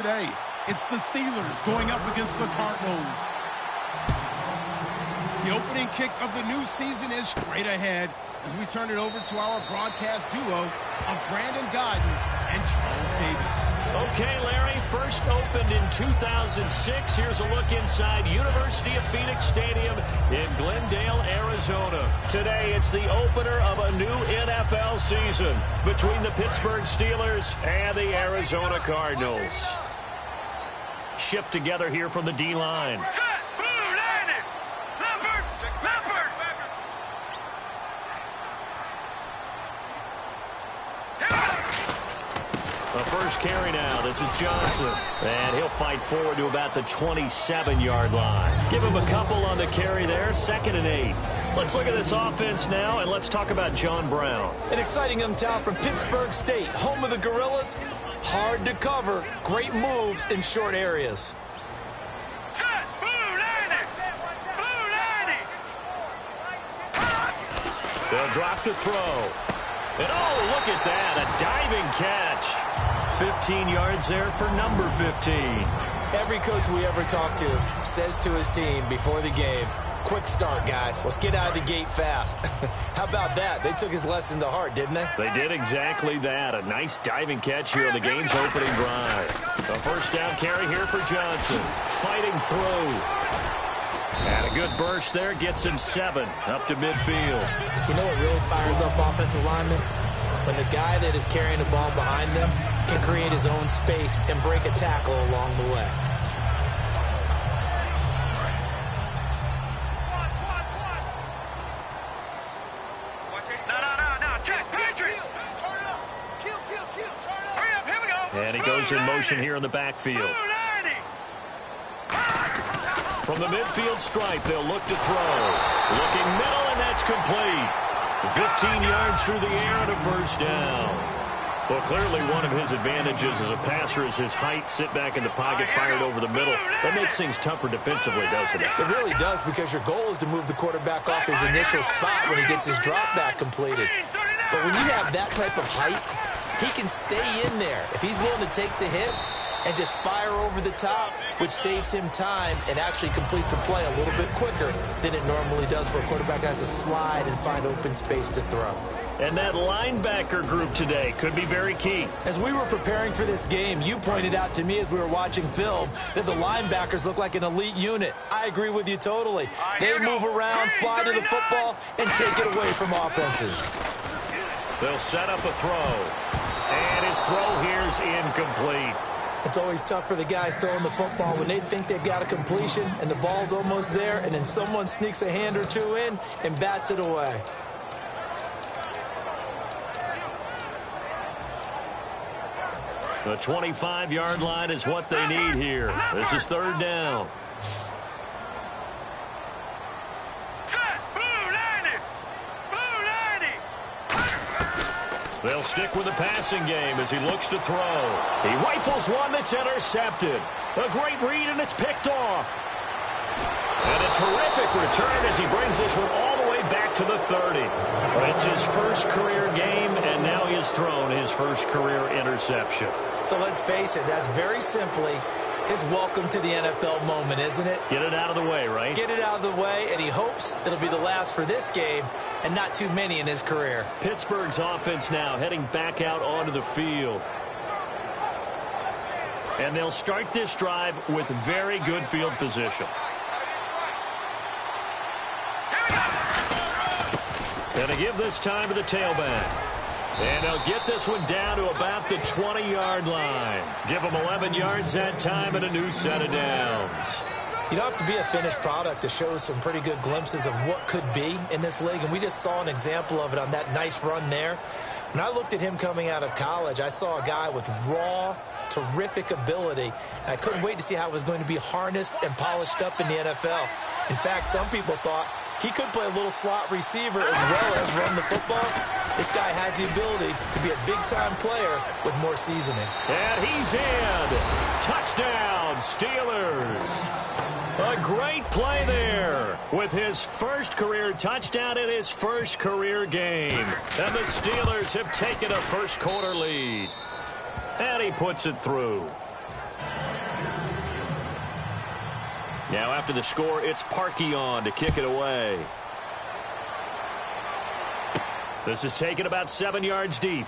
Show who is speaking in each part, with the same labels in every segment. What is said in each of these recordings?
Speaker 1: Today, it's the Steelers going up against the Cardinals. The opening kick of the new season is straight ahead as we turn it over to our broadcast duo of Brandon Godden and Charles Davis.
Speaker 2: Okay, Larry, first opened in 2006. Here's a look inside University of Phoenix Stadium in Glendale, Arizona. Today, it's the opener of a new NFL season between the Pittsburgh Steelers and the Arizona Cardinals. Shift together here from the D-line. The first carry now. This is Johnson. And he'll fight forward to about the 27-yard line. Give him a couple on the carry there. 2nd and 8. Let's look at this offense now, and let's talk about John Brown.
Speaker 3: An exciting young talent from Pittsburgh State, home of the Gorillas. Hard to cover. Great moves in short areas.
Speaker 2: They'll drop to throw. And oh, look at that, a diving catch. 15 yards there for number 15.
Speaker 3: Every coach we ever talk to says to his team before the game, quick start, guys. Let's get out of the gate fast. How about that? They took his lesson to heart, didn't they?
Speaker 2: They did exactly that. A nice diving catch here on the game's opening drive. A first down carry here for Johnson. Fighting through. And a good burst there gets him 7 up to midfield.
Speaker 3: You know what really fires up offensive linemen? When the guy that is carrying the ball behind them can create his own space and break a tackle along the way.
Speaker 2: And he goes in motion here in the backfield. From the midfield stripe, they'll look to throw. Looking middle, and that's complete. 15 yards through the air and a first down. Well, clearly one of his advantages as a passer is his height. Sit back in the pocket, fired over the middle. That makes things tougher defensively, doesn't it?
Speaker 3: It really does, because your goal is to move the quarterback off his initial spot when he gets his drop back completed. But when you have that type of height, he can stay in there. If he's willing to take the hits and just fire over the top, which saves him time and actually completes a play a little bit quicker than it normally does for a quarterback who has to slide and find open space to throw.
Speaker 2: And that linebacker group today could be very key.
Speaker 3: As we were preparing for this game, you pointed out to me as we were watching film that the linebackers look like an elite unit. I agree with you totally. They move around, fly to the football, and take it away from offenses.
Speaker 2: They'll set up a throw. And his throw here's incomplete.
Speaker 3: It's always tough for the guys throwing the football when they think they've got a completion and the ball's almost there, and then someone sneaks a hand or two in and bats it away.
Speaker 2: The 25-yard line is what they need here. This is 3rd down. They'll stick with the passing game as he looks to throw. He rifles one that's intercepted. A great read, and it's picked off. And a terrific return as he brings this one all the way back to the 30. It's his first career game, and now he has thrown his first career interception.
Speaker 3: So let's face it, that's very simply his welcome to the NFL moment, isn't it?
Speaker 2: Get it out of the way, right?
Speaker 3: Get it out of the way, and he hopes it'll be the last for this game and not too many in his career.
Speaker 2: Pittsburgh's offense now heading back out onto the field. And they'll start this drive with very good field position. And they give this time to the tailback. And they'll get this one down to about the 20-yard line. Give them 11 yards that time and a new set of downs.
Speaker 3: You don't have to be a finished product to show some pretty good glimpses of what could be in this league, and we just saw an example of it on that nice run there. When I looked at him coming out of college, I saw a guy with raw, terrific ability, and I couldn't wait to see how it was going to be harnessed and polished up in the NFL. In fact, some people thought he could play a little slot receiver as well as run the football. This guy has the ability to be a big-time player with more seasoning.
Speaker 2: And he's in. Touchdown, Steelers. A great play there with his first career touchdown in his first career game. And the Steelers have taken a first-quarter lead. And he puts it through. Now after the score, it's Parkey on to kick it away. This is taken about 7 yards deep.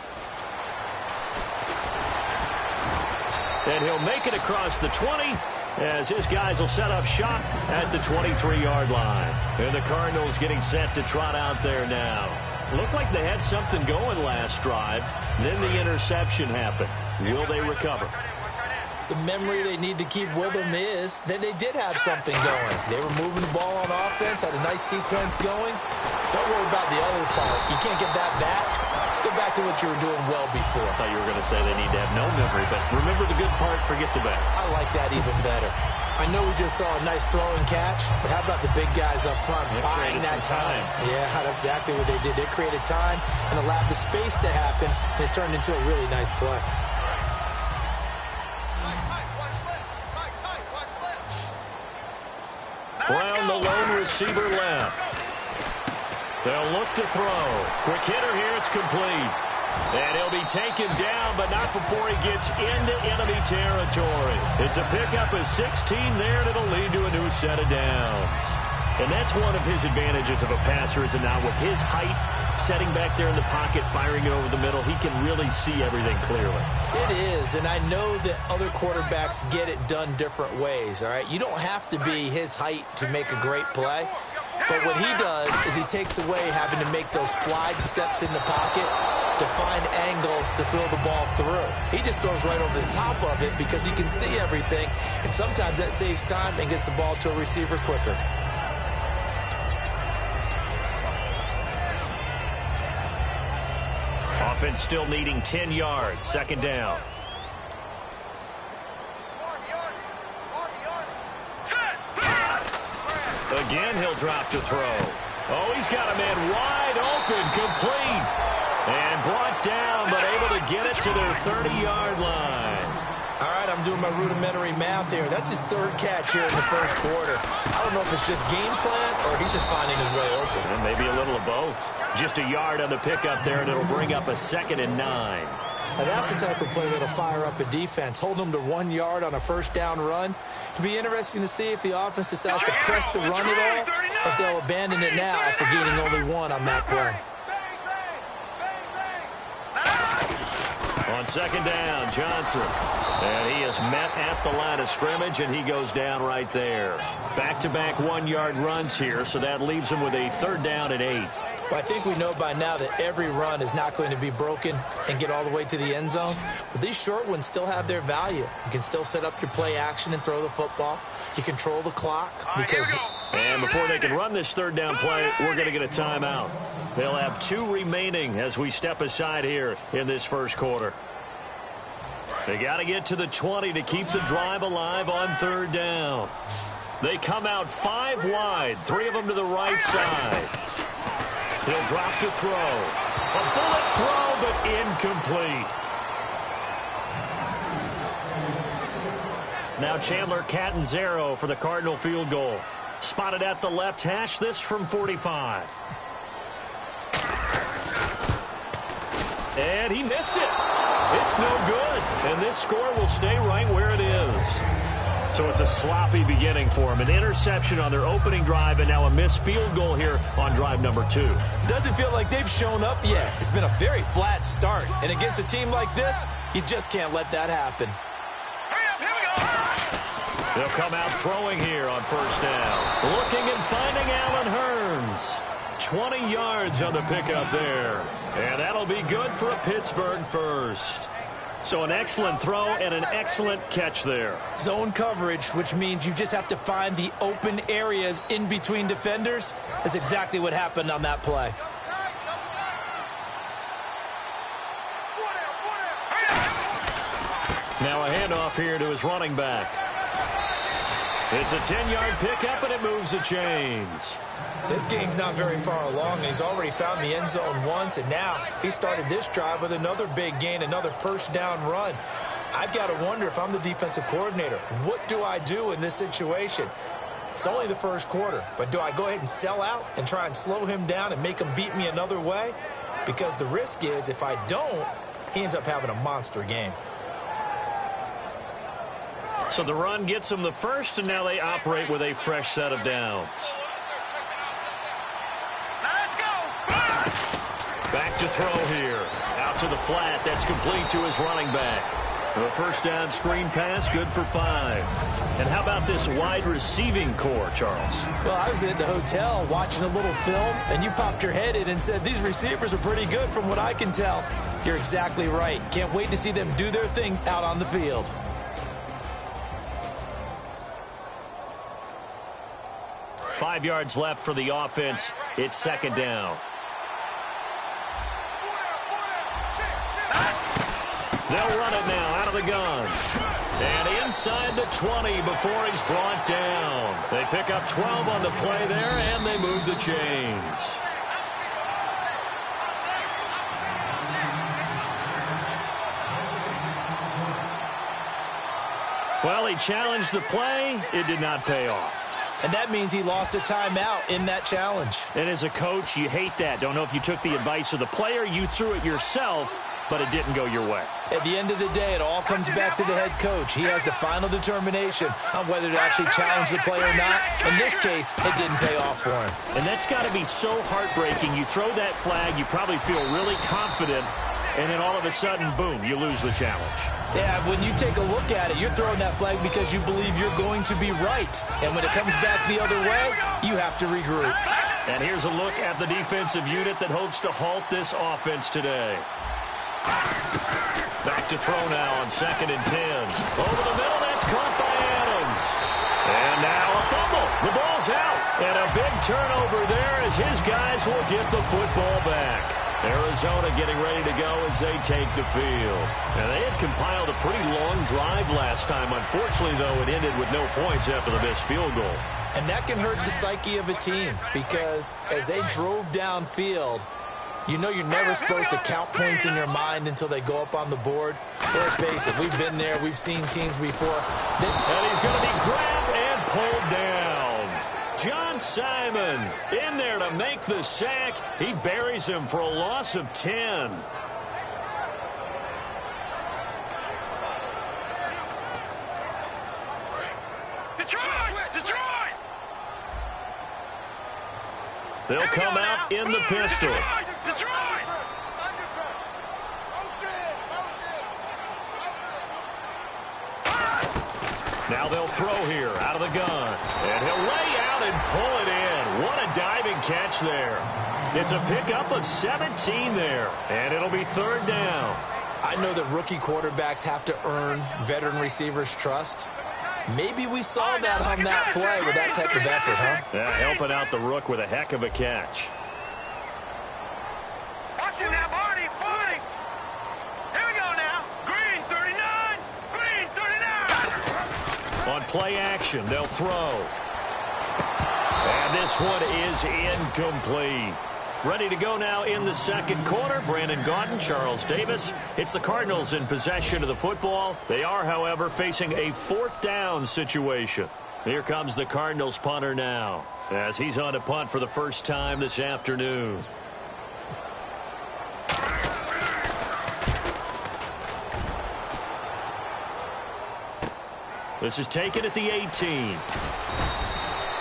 Speaker 2: And he'll make it across the 20 as his guys will set up shop at the 23-yard line. And the Cardinals getting set to trot out there now. Looked like they had something going last drive. Then the interception happened. Will they recover?
Speaker 3: The memory they need to keep with them is that they did have something going. They were moving the ball on offense, had a nice sequence going. Don't worry about the other part. You can't get that back. Let's go back to what you were doing well before.
Speaker 2: I thought you were going to say they need to have no memory, but remember the good part, forget the bad.
Speaker 3: I like that even better. I know we just saw a nice throwing catch, but how about the big guys up front buying that time? Yeah, that's exactly what they did. They created time and allowed the space to happen, and it turned into a really nice play.
Speaker 2: Brown, the lone receiver left. They'll look to throw. Quick hitter here, it's complete. And he'll be taken down, but not before he gets into enemy territory. It's a pickup of 16 there, and it'll lead to a new set of downs. And that's one of his advantages of a passer, is now with his height, setting back there in the pocket, firing it over the middle, he can really see everything clearly.
Speaker 3: It is, and I know that other quarterbacks get it done different ways, all right? You don't have to be his height to make a great play. But what he does is he takes away having to make those slide steps in the pocket to find angles to throw the ball through. He just throws right over the top of it because he can see everything, and sometimes that saves time and gets the ball to a receiver quicker.
Speaker 2: Offense still needing 10 yards, second down. Again, he'll drop to throw. Oh, he's got a man wide open, complete. And brought down, but able to get it to their 30-yard line.
Speaker 3: All right, I'm doing my rudimentary math here. That's his third catch here in the first quarter. I don't know if it's just game plan or he's just finding his way open.
Speaker 2: And maybe a little of both. Just a yard on the pickup there, and it'll bring up a 2nd and 9.
Speaker 3: Now that's the type of play that'll fire up a defense. Hold them to 1 yard on a first down run. It'll be interesting to see if the offense decides to press the run at all, or if they'll abandon it now after gaining only 1 on that play.
Speaker 2: On second down, Johnson. And he is met at the line of scrimmage, and he goes down right there. Back-to-back 1-yard runs here, so that leaves him with a 3rd down and 8.
Speaker 3: Well, I think we know by now that every run is not going to be broken and get all the way to the end zone. But these short ones still have their value. You can still set up your play action and throw the football. You control the clock.
Speaker 2: And before they can run this 3rd down play, we're going to get a timeout. They'll have 2 remaining as we step aside here in this first quarter. They got to get to the 20 to keep the drive alive on 3rd down. They come out 5 wide, 3 of them to the right side. He'll drop to throw. A bullet throw, but incomplete. Now Chandler Catanzaro for the Cardinal field goal. Spotted at the left hash, this from 45. And he missed it. It's no good. And this score will stay right where it is. So it's a sloppy beginning for him. An interception on their opening drive, and now a missed field goal here on drive number 2.
Speaker 3: Doesn't feel like they've shown up yet. It's been a very flat start. And against a team like this, you just can't let that happen.
Speaker 2: They'll come out throwing here on 1st down. Looking and finding Allen Hurns. 20 yards on the pickup there. And that'll be good for a Pittsburgh first. So an excellent throw and an excellent catch there.
Speaker 3: Zone coverage, which means you just have to find the open areas in between defenders. That's exactly what happened on that play.
Speaker 2: Now a handoff here to his running back. It's a 10-yard pickup, and it moves the chains.
Speaker 3: So this game's not very far along, and he's already found the end zone once, and now he started this drive with another big gain, another first down run. I've got to wonder if I'm the defensive coordinator, what do I do in this situation? It's only the first quarter, but do I go ahead and sell out and try and slow him down and make him beat me another way? Because the risk is if I don't, he ends up having a monster game.
Speaker 2: So the run gets them the first, and now they operate with a fresh set of downs. Back to throw here. Out to the flat. That's complete to his running back. The first down screen pass, good for 5. And how about this wide receiving core, Charles?
Speaker 3: Well, I was at the hotel watching a little film, and you popped your head in and said, these receivers are pretty good from what I can tell. You're exactly right. Can't wait to see them do their thing out on the field.
Speaker 2: Five yards left for the offense. It's second down. They'll run it now out of the gun. And inside the 20 before he's brought down. They pick up 12 on the play there, and they move the chains. Well, he challenged the play. It did not pay off.
Speaker 3: And that means he lost a timeout in that challenge.
Speaker 2: And as a coach, you hate that. Don't know if you took the advice of the player, you threw it yourself, but it didn't go your way.
Speaker 3: At the end of the day, it all comes back to the head coach. He has the final determination on whether to actually challenge the play or not. In this case, it didn't pay off for him.
Speaker 2: And that's got to be so heartbreaking. You throw that flag, you probably feel really confident, and then all of a sudden, boom, you lose the challenge.
Speaker 3: Yeah, when you take a look at it, you're throwing that flag because you believe you're going to be right. And when it comes back the other way, you have to regroup.
Speaker 2: And here's a look at the defensive unit that hopes to halt this offense today. Back to throw now on 2nd and 10. Over the middle, that's caught by Adams. And now a fumble. The ball's out. And a big turnover there as his guys will get the football back. Arizona getting ready to go as they take the field. And they had compiled a pretty long drive last time. Unfortunately, though, it ended with no points after the missed field goal.
Speaker 3: And that can hurt the psyche of a team because as they drove downfield, you know you're never supposed to count points in your mind until they go up on the board. Let's face it, we've been there. We've seen teams before.
Speaker 2: And he's going to be grabbed and pulled down. John Simon in there to make the sack. He buries him for a loss of 10. Detroit! They'll come out in the pistol. Now they'll throw here out of the gun. And he'll lay out and pull it in. What a diving catch there. It's a pickup of 17 there. And it'll be 3rd down.
Speaker 3: I know that rookie quarterbacks have to earn veteran receivers' trust. Maybe we saw that on that play with that type of effort, huh?
Speaker 2: Yeah, helping out the rook with a heck of a catch.
Speaker 4: Watch him now, Barney. Here we go now. Green 39. Green 39.
Speaker 2: On play action, they'll throw. And this one is incomplete. Ready to go now in the second quarter. Brandon Gaudin, Charles Davis. It's the Cardinals in possession of the football. They are, however, facing a 4th down situation. Here comes the Cardinals punter now as he's on to punt for the first time this afternoon. This is taken at the 18.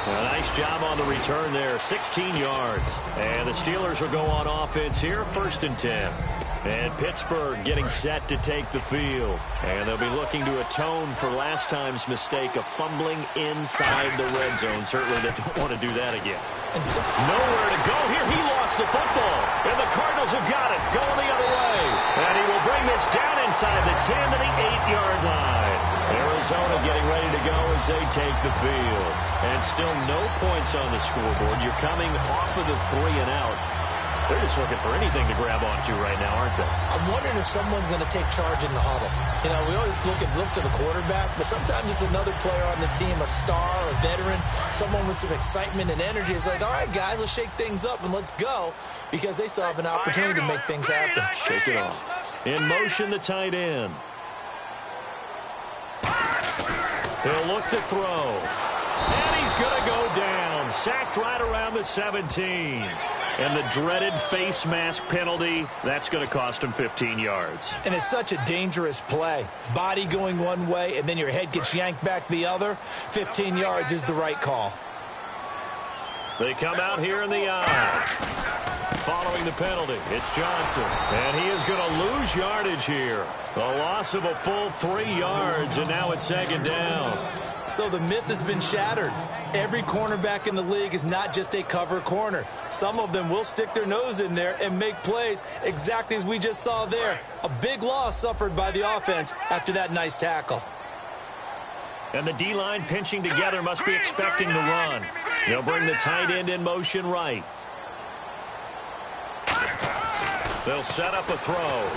Speaker 2: A nice job on the return there, 16 yards. And the Steelers will go on offense here, 1st and 10. And Pittsburgh getting set to take the field. And they'll be looking to atone for last time's mistake of fumbling inside the red zone. Certainly they don't want to do that again.
Speaker 3: And so
Speaker 2: nowhere to go here. He lost the football. And the Cardinals have got it, going the other way. And he will bring this down inside the 10 to the 8-yard line. Arizona getting ready to go as they take the field. And still no points on the scoreboard. You're coming off of the 3 and out. They're just looking for anything to grab onto right now, aren't they?
Speaker 3: I'm wondering if someone's going to take charge in the huddle. You know, we always look to the quarterback, but sometimes it's another player on the team, a star, a veteran, someone with some excitement and energy. It's like, all right, guys, let's shake things up and let's go, because they still have an opportunity to make things happen.
Speaker 2: Shake it off. In motion, the tight end. He'll look to throw. And he's going to go down. Sacked right around the 17. And the dreaded face mask penalty, that's going to cost him 15 yards.
Speaker 3: And it's such a dangerous play. Body going one way, and then your head gets yanked back the other. 15 yards is the right call.
Speaker 2: They come out here in the eye. Following the penalty, it's Johnson. And he is going to lose yardage here. A loss of a full 3 yards, and now it's second down.
Speaker 3: So the myth has been shattered. Every cornerback in the league is not just a cover corner. Some of them will stick their nose in there and make plays exactly as we just saw there. A big loss suffered by the offense after that nice tackle.
Speaker 2: And the D-line pinching together must be expecting the run. They'll bring the tight end in motion right. They'll set up a throw.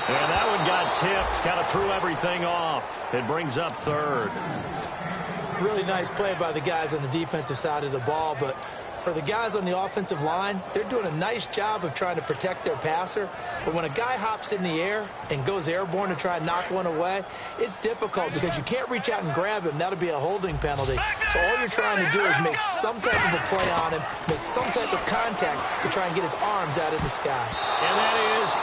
Speaker 2: And that one got tipped, kind of threw everything off. It brings up third.
Speaker 3: Really nice play by the guys on the defensive side of the ball, but for the guys on the offensive line, they're doing a nice job of trying to protect their passer. But when a guy hops in the air and goes airborne to try and knock one away, it's difficult because you can't reach out and grab him. That'll be a holding penalty. So all you're trying to do is make some type of a play on him, make some type of contact to try and get his arms out of the sky.
Speaker 2: And that is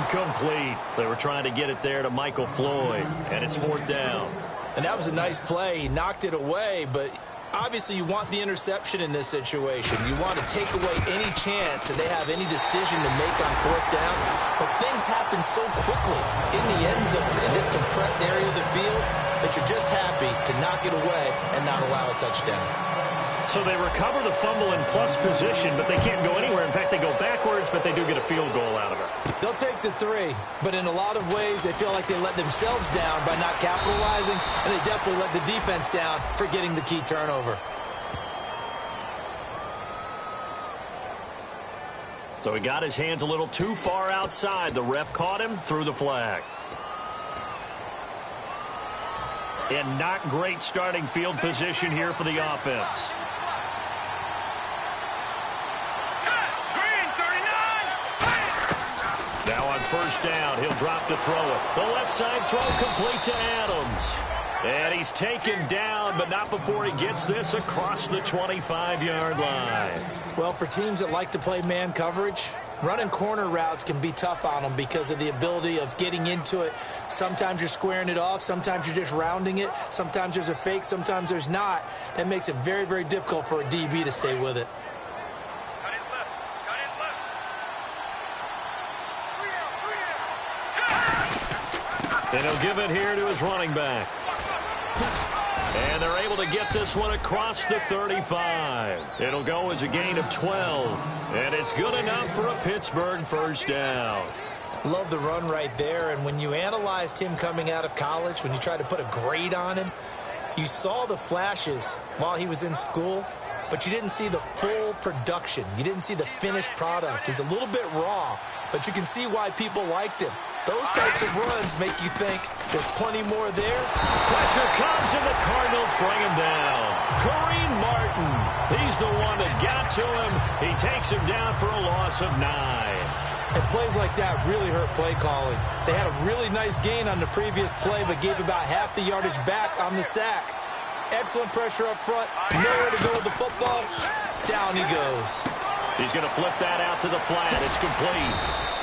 Speaker 2: incomplete. They were trying to get it there to Michael Floyd, and it's fourth down.
Speaker 3: And that was a nice play. He knocked it away, but obviously you want the interception in this situation. You want to take away any chance that they have any decision to make on fourth down. But things happen so quickly in the end zone in this compressed area of the field that you're just happy to knock it away and not allow a touchdown.
Speaker 2: So they recover the fumble in plus position, but they can't go anywhere. In fact, they go backwards, but they do get a field goal out of it.
Speaker 3: They'll take the 3, but in a lot of ways they feel like they let themselves down by not capitalizing, and they definitely let the defense down for getting the key turnover.
Speaker 2: So he got his hands a little too far outside. The ref caught him, threw the flag. And not great starting field position here for the offense. Now on first down, he'll drop to throw it. The left side throw complete to Adams. And he's taken down, but not before he gets this across the 25-yard line.
Speaker 3: Well, for teams that like to play man coverage, running corner routes can be tough on them because of the ability of getting into it. Sometimes you're squaring it off. Sometimes you're just rounding it. Sometimes there's a fake. Sometimes there's not. That makes it very, very difficult for a DB to stay with it.
Speaker 2: And he'll give it here to his running back. And they're able to get this one across the 35. It'll go as a gain of 12. And it's good enough for a Pittsburgh first down.
Speaker 3: Love the run right there. And when you analyzed him coming out of college, when you tried to put a grade on him, you saw the flashes while he was in school, but you didn't see the full production. You didn't see the finished product. He's a little bit raw, but you can see why people liked him. Those types of runs make you think there's plenty more there.
Speaker 2: Pressure comes, and the Cardinals bring him down. Kareem Martin, he's the one that got to him. He takes him down for a loss of 9.
Speaker 3: And plays like that really hurt play calling. They had a really nice gain on the previous play, but gave about half the yardage back on the sack. Excellent pressure up front. Nowhere to go with the football. Down he goes.
Speaker 2: He's going to flip that out to the flat. It's complete.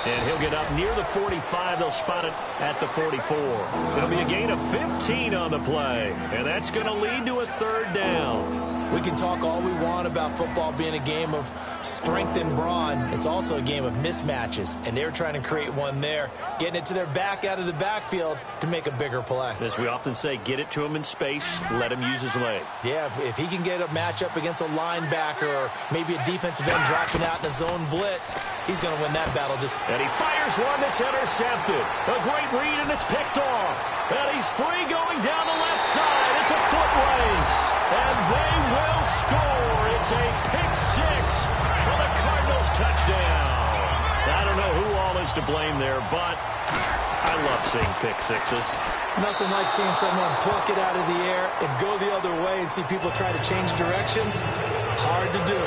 Speaker 2: And he'll get up near the 45. They'll spot it at the 44. It'll be a gain of 15 on the play. And that's going to lead to a third down.
Speaker 3: We can talk all we want about football being a game of strength and brawn. It's also a game of mismatches, and they're trying to create one there, getting it to their back out of the backfield to make a bigger play.
Speaker 2: As we often say, get it to him in space, let him use his leg.
Speaker 3: Yeah, if he can get a matchup against a linebacker or maybe a defensive end dropping out in a zone blitz, he's going to win that battle.
Speaker 2: And he fires one that's intercepted. A great read, and it's picked off. And he's free going down the left side. It's a foot race. And they will score. It's a pick six for the Cardinals touchdown. I don't know who all is to blame there, but I love seeing pick sixes.
Speaker 3: Nothing like seeing someone pluck it out of the air and go the other way and see people try to change directions. Hard to do.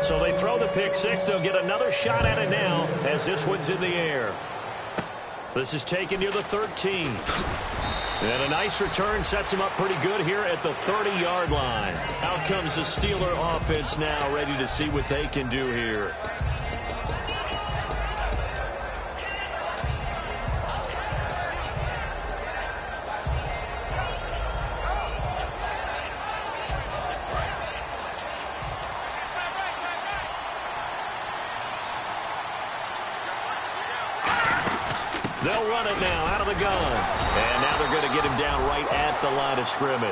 Speaker 2: So they throw the pick six. They'll get another shot at it now as this one's in the air. This is taken near the 13. And a nice return sets him up pretty good here at the 30-yard line. Out comes the Steeler offense now, ready to see what they can do here. They'll run it now out of the gun. And now they're going to get him down right at the line of scrimmage.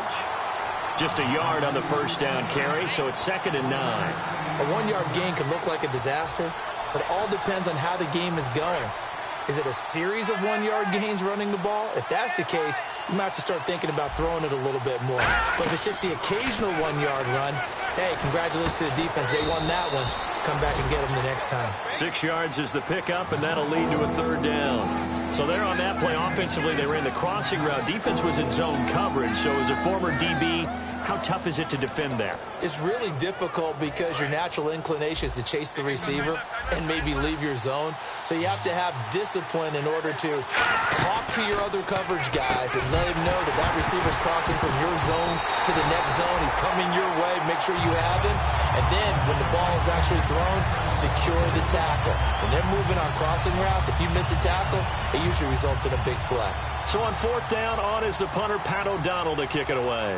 Speaker 2: Just a yard on the first down carry, so it's 2nd and 9.
Speaker 3: A 1-yard gain can look like a disaster, but it all depends on how the game is going. Is it a series of 1-yard gains running the ball? If that's the case, you might have to start thinking about throwing it a little bit more. But if it's just the occasional 1-yard run, hey, congratulations to the defense. They won that one. Come back and get them the next time.
Speaker 2: 6 yards is the pickup, and that'll lead to a 3rd down. So there on that play, offensively, they ran the crossing route. Defense was in zone coverage, so as a former DB, how tough is it to defend there?
Speaker 3: It's really difficult because your natural inclination is to chase the receiver and maybe leave your zone. So you have to have discipline in order to talk to your other coverage guys and let him know that that receiver's crossing from your zone to the next zone. He's coming your way. Make sure you have him. And then when the ball is actually thrown, secure the tackle. When they're moving on crossing routes, if you miss a tackle, it usually results in a big play.
Speaker 2: So on 4th down, on is the punter, Pat O'Donnell, to kick it away.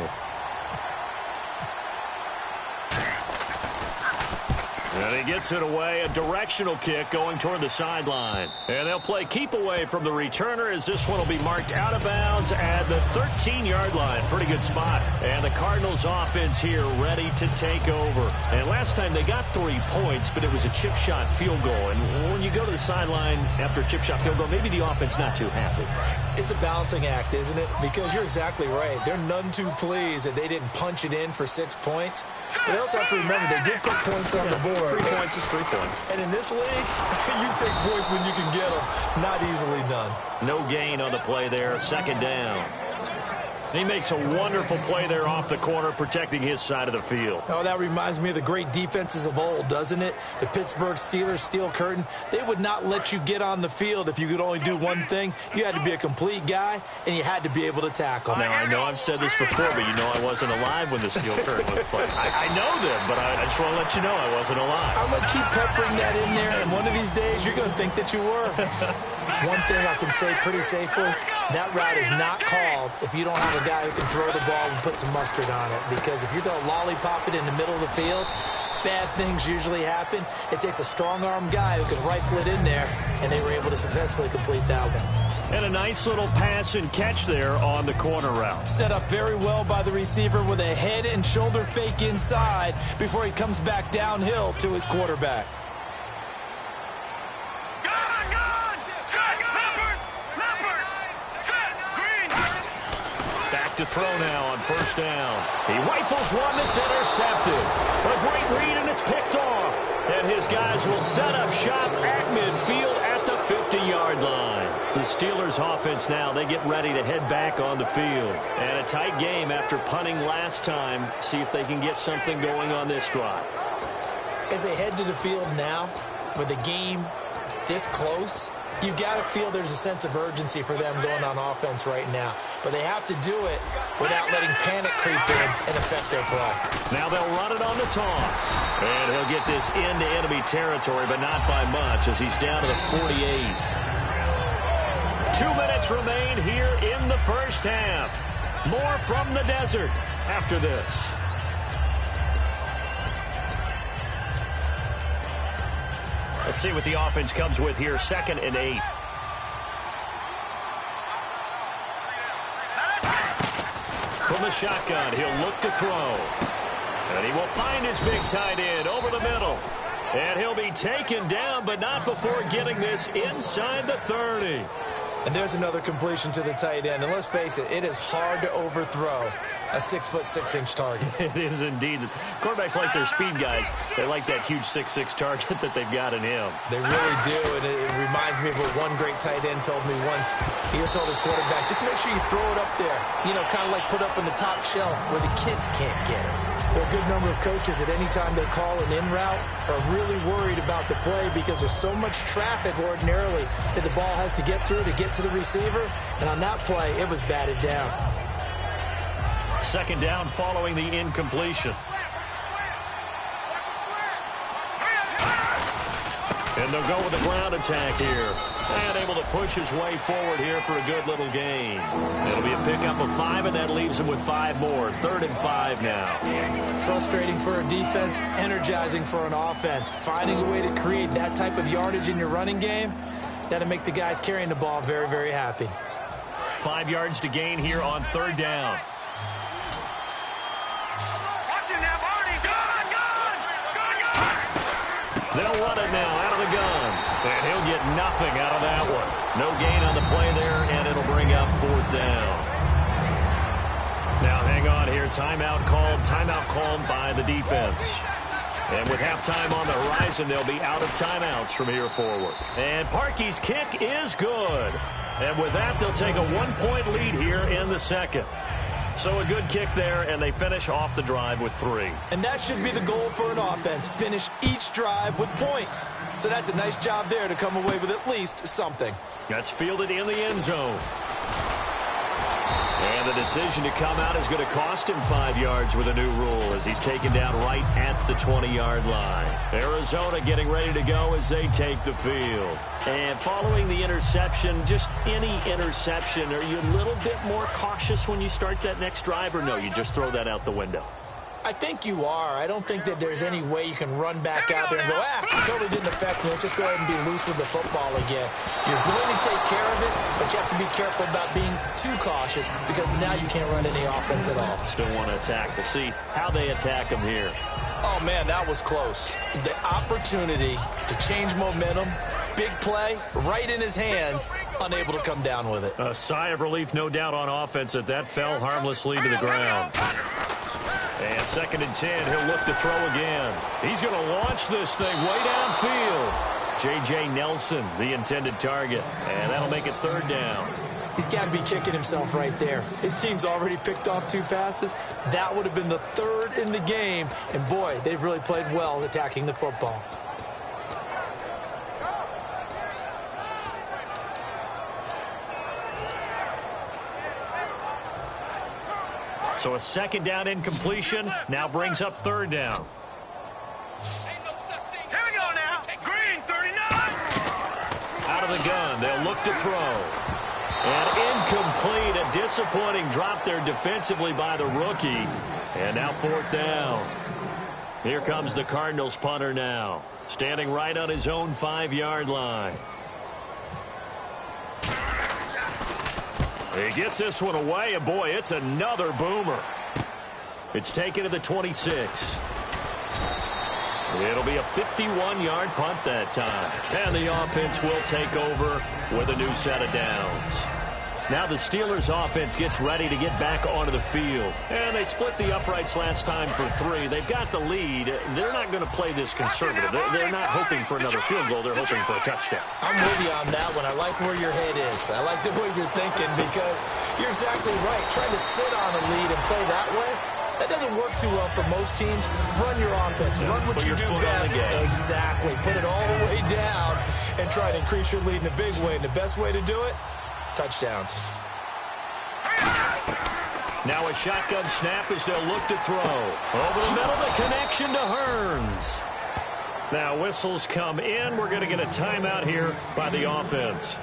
Speaker 2: And he gets it away, a directional kick going toward the sideline. And they'll play keep away from the returner as this one will be marked out of bounds at the 13-yard line. Pretty good spot. And the Cardinals offense here ready to take over. And last time they got 3 points, but it was a chip shot field goal. And when you go to the sideline after a chip shot field goal, maybe the offense not too happy.
Speaker 3: It's a balancing act, isn't it? Because you're exactly right. They're none too pleased that they didn't punch it in for 6 points. But they also have to remember they did put points on the board.
Speaker 2: 3 points is 3 points.
Speaker 3: And in this league, you take points when you can get them. Not easily done.
Speaker 2: No gain on the play there. 2nd down. He makes a wonderful play there off the corner, protecting his side of the field.
Speaker 3: Oh, that reminds me of the great defenses of old, doesn't it? The Pittsburgh Steelers, Steel Curtain. They would not let you get on the field if you could only do one thing. You had to be a complete guy, and you had to be able to tackle.
Speaker 2: Now, I know I've said this before, but you know I wasn't alive when the Steel Curtain was played. I know them, but I just want to let you know I wasn't alive.
Speaker 3: I'm going to keep peppering that in there, and one of these days you're going to think that you were. One thing I can say pretty safely, that route is not called if you don't have a guy who can throw the ball and put some mustard on it. Because if you're going to lollipop it in the middle of the field, bad things usually happen. It takes a strong-arm guy who can rifle it in there, and they were able to successfully complete that one.
Speaker 2: And a nice little pass and catch there on the corner route.
Speaker 3: Set up very well by the receiver with a head and shoulder fake inside before he comes back downhill to his quarterback.
Speaker 2: To throw now on 1st down. He rifles one that's intercepted. A great read, and it's picked off. And his guys will set up shop at midfield at the 50-yard line. The Steelers offense now, they get ready to head back on the field. And a tight game after punting last time. See if they can get something going on this drive.
Speaker 3: As they head to the field now, with the game this close, you've got to feel there's a sense of urgency for them going on offense right now. But they have to do it without letting panic creep in and affect their play.
Speaker 2: Now they'll run it on the toss. And he'll get this into enemy territory, but not by much as he's down to the 48. 2 minutes remain here in the first half. More from the desert after this. Let's see what the offense comes with here. 2nd and 8. From the shotgun, he'll look to throw. And he will find his big tight end over the middle. And he'll be taken down, but not before getting this inside the 30.
Speaker 3: And there's another completion to the tight end. And let's face it, it is hard to overthrow a 6'6" target.
Speaker 2: It is indeed. Quarterbacks like their speed guys. They like that huge 6'6" target that they've got in him.
Speaker 3: They really do, and it reminds me of what one great tight end told me once. He told his quarterback, just make sure you throw it up there. You know, kind of like put up on the top shelf where the kids can't get it. There are a good number of coaches that any time they call an in route are really worried about the play because there's so much traffic ordinarily that the ball has to get through to get to the receiver. And on that play, it was batted down.
Speaker 2: Second down following the incompletion. And they'll go with the ground attack here. And able to push his way forward here for a good little gain. It'll be a pickup of 5, and that leaves him with 5 more. 3rd and 5 now.
Speaker 3: Frustrating for a defense, energizing for an offense. Finding a way to create that type of yardage in your running game, that'll make the guys carrying the ball very, very happy.
Speaker 2: 5 yards to gain here on 3rd down. They'll run it now out of the gun. And he'll get nothing out of that one. No gain on the play there, and it'll bring up 4th down. Now hang on here. Timeout called by the defense. And with halftime on the horizon, they'll be out of timeouts from here forward. And Parkey's kick is good. And with that, they'll take a 1-point lead here in the second. So a good kick there, and they finish off the drive with 3.
Speaker 3: And that should be the goal for an offense. Finish each drive with points. So that's a nice job there to come away with at least something.
Speaker 2: That's fielded in the end zone. And the decision to come out is going to cost him 5 yards with a new rule as he's taken down right at the 20-yard line. Arizona getting ready to go as they take the field. And following the interception, just any interception, are you a little bit more cautious when you start that next drive, or no, you just throw that out the window?
Speaker 3: I think you are. I don't think that there's any way you can run back out there and go, it totally didn't affect me. Let's just go ahead and be loose with the football again. You're going to take care of it, but you have to be careful about being too cautious because now you can't run any offense at all.
Speaker 2: Still want to attack. We'll see how they attack him here.
Speaker 3: Oh, man, that was close. The opportunity to change momentum, big play, right in his hands, unable to come down with it.
Speaker 2: A sigh of relief, no doubt, on offense that fell harmlessly to the ground. And 2nd and 10, he'll look to throw again. He's going to launch this thing way downfield. J.J. Nelson, the intended target. And that'll make it 3rd down.
Speaker 3: He's got to be kicking himself right there. His team's already picked off 2 passes. That would have been the 3rd in the game. And, boy, they've really played well attacking the football.
Speaker 2: So a 2nd down incompletion now brings up 3rd down.
Speaker 4: Here we go now. Green, 39.
Speaker 2: Out of the gun, they'll look to throw. And incomplete, a disappointing drop there defensively by the rookie. And now 4th down. Here comes the Cardinals punter now, standing right on his own 5-yard line. He gets this one away, and boy, it's another boomer. It's taken to the 26. It'll be a 51-yard punt that time. And the offense will take over with a new set of downs. Now the Steelers offense gets ready to get back onto the field. And they split the uprights last time for 3. They've got the lead. They're not going to play this conservative. They're not hoping for another field goal. They're hoping for a touchdown.
Speaker 3: I'm with you on that one. I like where your head is. I like the way you're thinking because you're exactly right. Trying to sit on a lead and play that way, that doesn't work too well for most teams. Run your offense. Run what you do best. Exactly. Put it all the way down and try to increase your lead in a big way. And the best way to do it, touchdowns.
Speaker 2: Now a shotgun snap as they'll look to throw. Over the middle, the connection to Hearns. Now whistles come in. We're going to get a timeout here by the offense.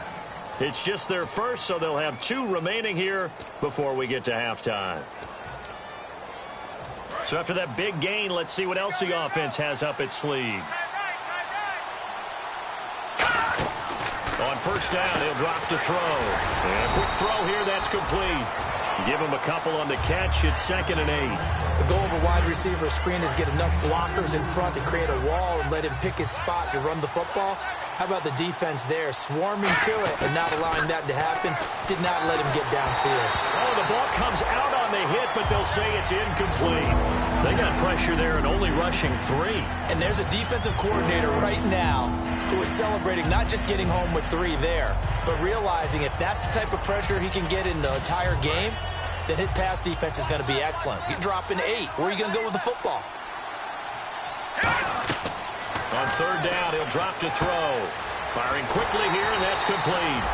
Speaker 2: It's just their first, so they'll have 2 remaining here before we get to halftime. So after that big gain, let's see what else the offense has up its sleeve. On 1st down, he'll drop to throw. And a quick throw here, that's complete. Give him a couple on the catch. It's 2nd and 8.
Speaker 3: The goal of a wide receiver screen is get enough blockers in front to create a wall and let him pick his spot to run the football. How about the defense there, swarming to it and not allowing that to happen? Did not let him get downfield.
Speaker 2: Oh, the ball comes out on the hit, but they'll say it's incomplete. They got pressure there and only rushing 3.
Speaker 3: And there's a defensive coordinator right now who is celebrating not just getting home with 3 there, but realizing if that's the type of pressure he can get in the entire game, then his pass defense is going to be excellent. You're dropping 8. Where are you going to go with the football?
Speaker 2: On third down, he'll drop to throw. Firing quickly here, and that's complete.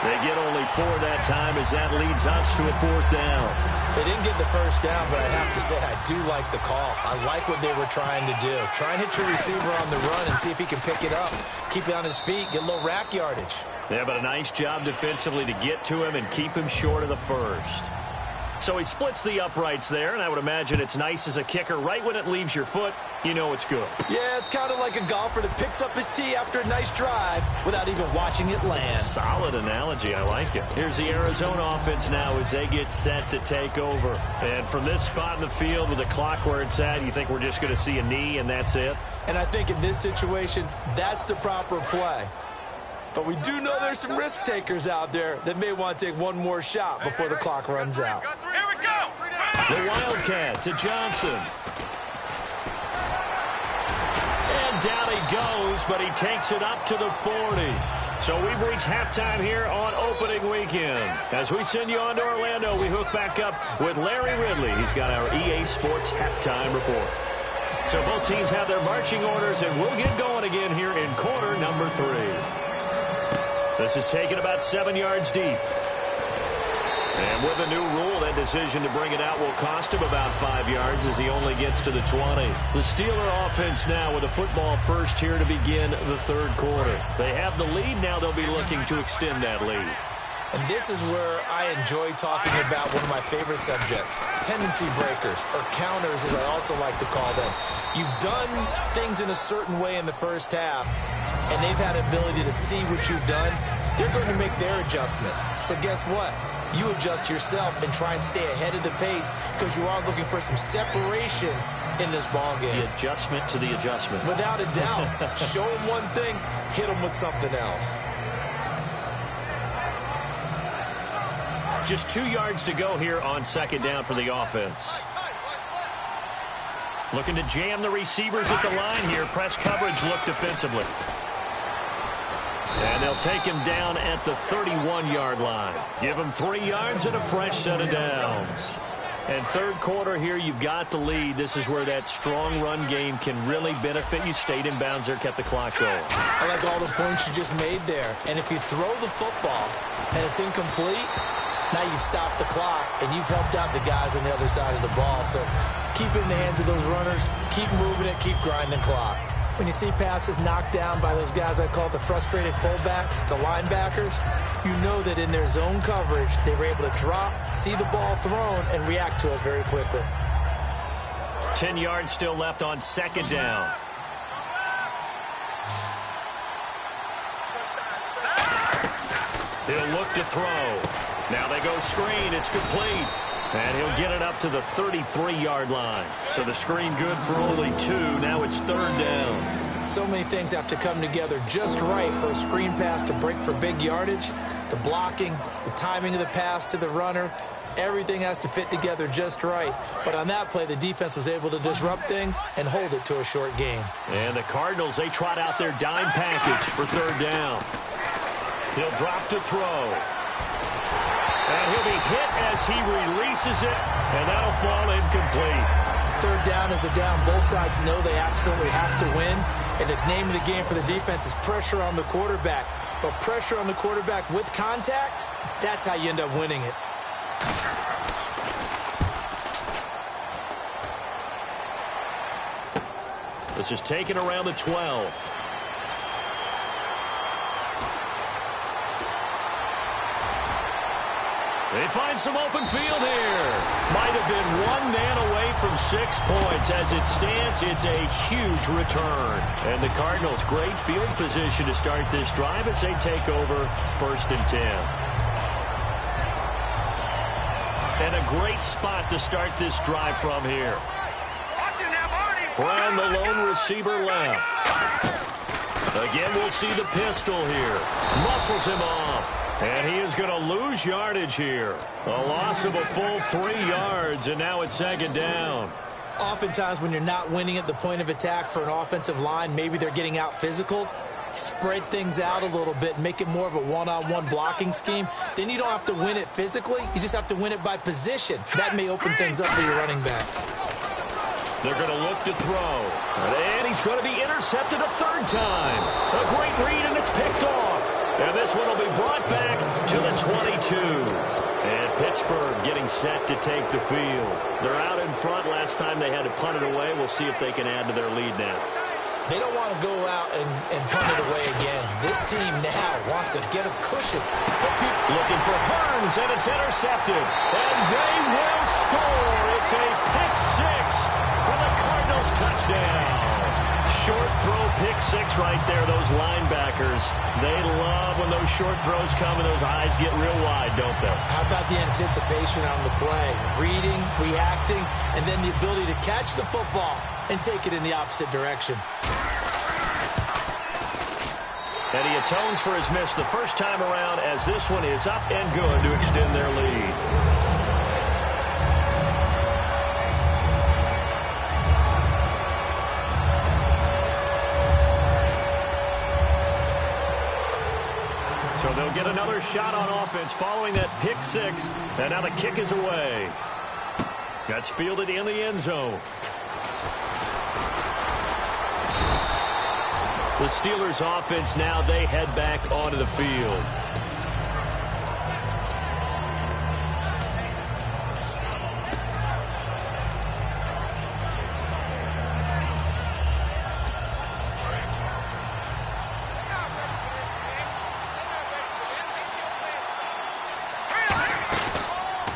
Speaker 2: They get only 4 that time as that leads us to a 4th down.
Speaker 3: They didn't get the first down, but I have to say I do like the call. I like what they were trying to do. Try and hit your receiver on the run and see if he can pick it up. Keep it on his feet, get a little rack yardage.
Speaker 2: Yeah, but a nice job defensively to get to him and keep him short of the first. So he splits the uprights there, and I would imagine it's nice as a kicker. Right when it leaves your foot, you know it's good.
Speaker 3: Yeah, it's kind of like a golfer that picks up his tee after a nice drive without even watching it land.
Speaker 2: Solid analogy. I like it. Here's the Arizona offense now as they get set to take over. And from this spot in the field with the clock where it's at, you think we're just going to see a knee and that's it?
Speaker 3: And I think in this situation, that's the proper play. But we do know there's some risk takers out there that may want to take one more shot before the clock runs out.
Speaker 4: Here we go.
Speaker 2: The Wildcat to Johnson. And down he goes, but he takes it up to the 40. So we've reached halftime here on opening weekend. As we send you on to Orlando, we hook back up with Larry Ridley. He's got our EA Sports halftime report. So both teams have their marching orders, and we'll get going again here in quarter number 3. This is taken about 7 yards deep. And with a new rule, that decision to bring it out will cost him about 5 yards as he only gets to the 20. The Steeler offense now with a football first here to begin the third quarter. They have the lead. Now they'll be looking to extend that lead.
Speaker 3: And this is where I enjoy talking about one of my favorite subjects, tendency breakers, or counters as I also like to call them. You've done things in a certain way in the first half, and they've had ability to see what you've done. They're going to make their adjustments. So guess what? You adjust yourself and try and stay ahead of the pace because you are looking for some separation in this ballgame.
Speaker 2: The adjustment to the adjustment.
Speaker 3: Without a doubt. Show them one thing, hit them with something else.
Speaker 2: Just 2 yards to go here on second down for the offense. Looking to jam the receivers at the line here. Press coverage look defensively. And they'll take him down at the 31-yard line. Give him 3 yards and a fresh set of downs. And third quarter here, you've got the lead. This is where that strong run game can really benefit you. Stayed in bounds there, kept the clock going.
Speaker 3: I like all the points you just made there. And if you throw the football and it's incomplete, now you stop the clock, and you've helped out the guys on the other side of the ball. So keep it in the hands of those runners. Keep moving it. Keep grinding clock. When you see passes knocked down by those guys I call the frustrated fullbacks, the linebackers, you know that in their zone coverage, they were able to drop, see the ball thrown, and react to it very quickly.
Speaker 2: 10 yards still left on second down. He'll look to throw. Now they go screen. It's complete. And he'll get it up to the 33-yard line. So the screen good for only 2. Now it's third down.
Speaker 3: So many things have to come together just right for a screen pass to break for big yardage. The blocking, the timing of the pass to the runner, everything has to fit together just right. But on that play, the defense was able to disrupt things and hold it to a short game.
Speaker 2: And the Cardinals, they trot out their dime package for third down. He'll drop to throw. And he'll be hit as he releases it, and that'll fall incomplete.
Speaker 3: Third down is a down. Both sides know they absolutely have to win. And the name of the game for the defense is pressure on the quarterback. But pressure on the quarterback with contact, that's how you end up winning it.
Speaker 2: This is taken around the 12. They find some open field here. Might have been one man away from 6 points. As it stands, it's a huge return. And the Cardinals, great field position to start this drive as they take over first and 10. And a great spot to start this drive from here. Brown, the lone receiver left. Again, we'll see the pistol here. Muscles him off. And he is going to lose yardage here. A loss of a full 3 yards, and now it's second down.
Speaker 3: Oftentimes when you're not winning at the point of attack for an offensive line, maybe they're getting out physical. spread things out a little bit and make it more of a one-on-one blocking scheme, then you don't have to win it physically. You just have to win it by position. That may open things up for your running backs.
Speaker 2: They're going to look to throw. And he's going to be intercepted a third time. A great read, and it's picked off. And this one will be brought back to the 22. And Pittsburgh getting set to take the field. They're out in front. Last time they had to punt it away. We'll see if they can add to their lead now.
Speaker 3: They don't want to go out and punt it away again. This team now wants to get a cushion.
Speaker 2: Looking for Hearns, and it's intercepted. And they will score. It's a pick six for the Cardinals touchdown. Short throw pick six right there. Those linebackers, they love when those short throws come and those eyes get real wide, don't they?
Speaker 3: How about the anticipation on the play? Reading, reacting, and then the ability to catch the football and take it in the opposite direction.
Speaker 2: And he atones for his miss the first time around as this one is up and good to extend their lead. So they'll get another shot on offense following that pick six. And now the kick is away. That's fielded in the end zone. The Steelers offense now, they head back onto the field.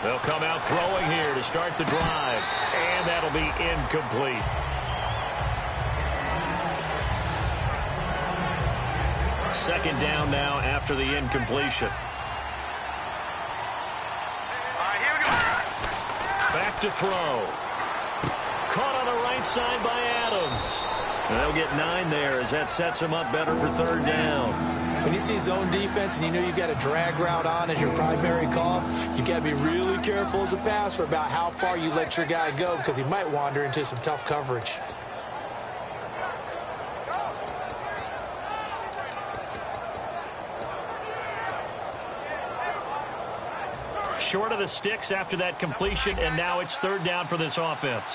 Speaker 2: They'll come out throwing here to start the drive. And that'll be incomplete. Second down now after the incompletion.
Speaker 4: All right, here we go.
Speaker 2: Back to throw. Caught on the right side by Adams. And they'll get 9 there as that sets him up better for third down.
Speaker 3: When you see zone defense and you know you've got a drag route on as your primary call, you've got to be really careful as a passer about how far you let your guy go because he might wander into some tough coverage.
Speaker 2: Short of the sticks after that completion, and now it's third down for this offense.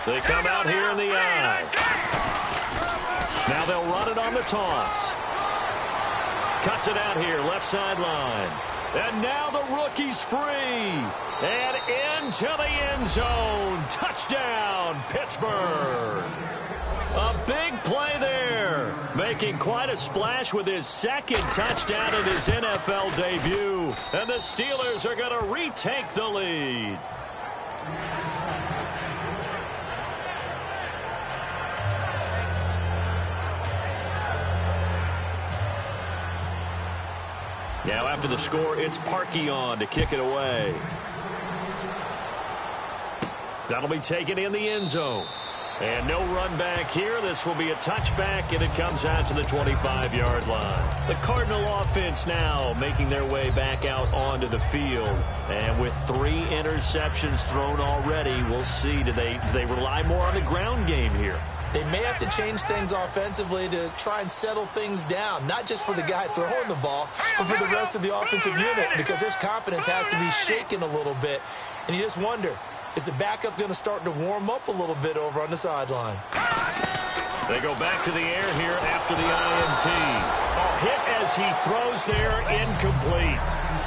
Speaker 2: They come out here in the eye. Now they'll run it on the toss. Cuts it out here, left sideline. And now the rookie's free. And into the end zone. Touchdown, Pittsburgh. A big play there. Making quite a splash with his second touchdown in his NFL debut. And the Steelers are going to retake the lead. Now after the score, it's Parkey on to kick it away. That'll be taken in the end zone. And no run back here. This will be a touchback, and it comes out to the 25-yard line. The Cardinal offense now making their way back out onto the field. And with 3 interceptions thrown already, we'll see. Do they rely more on the ground game here?
Speaker 3: They may have to change things offensively to try and settle things down, not just for the guy throwing the ball, but for the rest of the offensive unit, because their confidence has to be shaken a little bit. And you just wonder, is the backup going to start to warm up a little bit over on the sideline?
Speaker 2: They go back to the air here after the INT. A hit as he throws there, incomplete.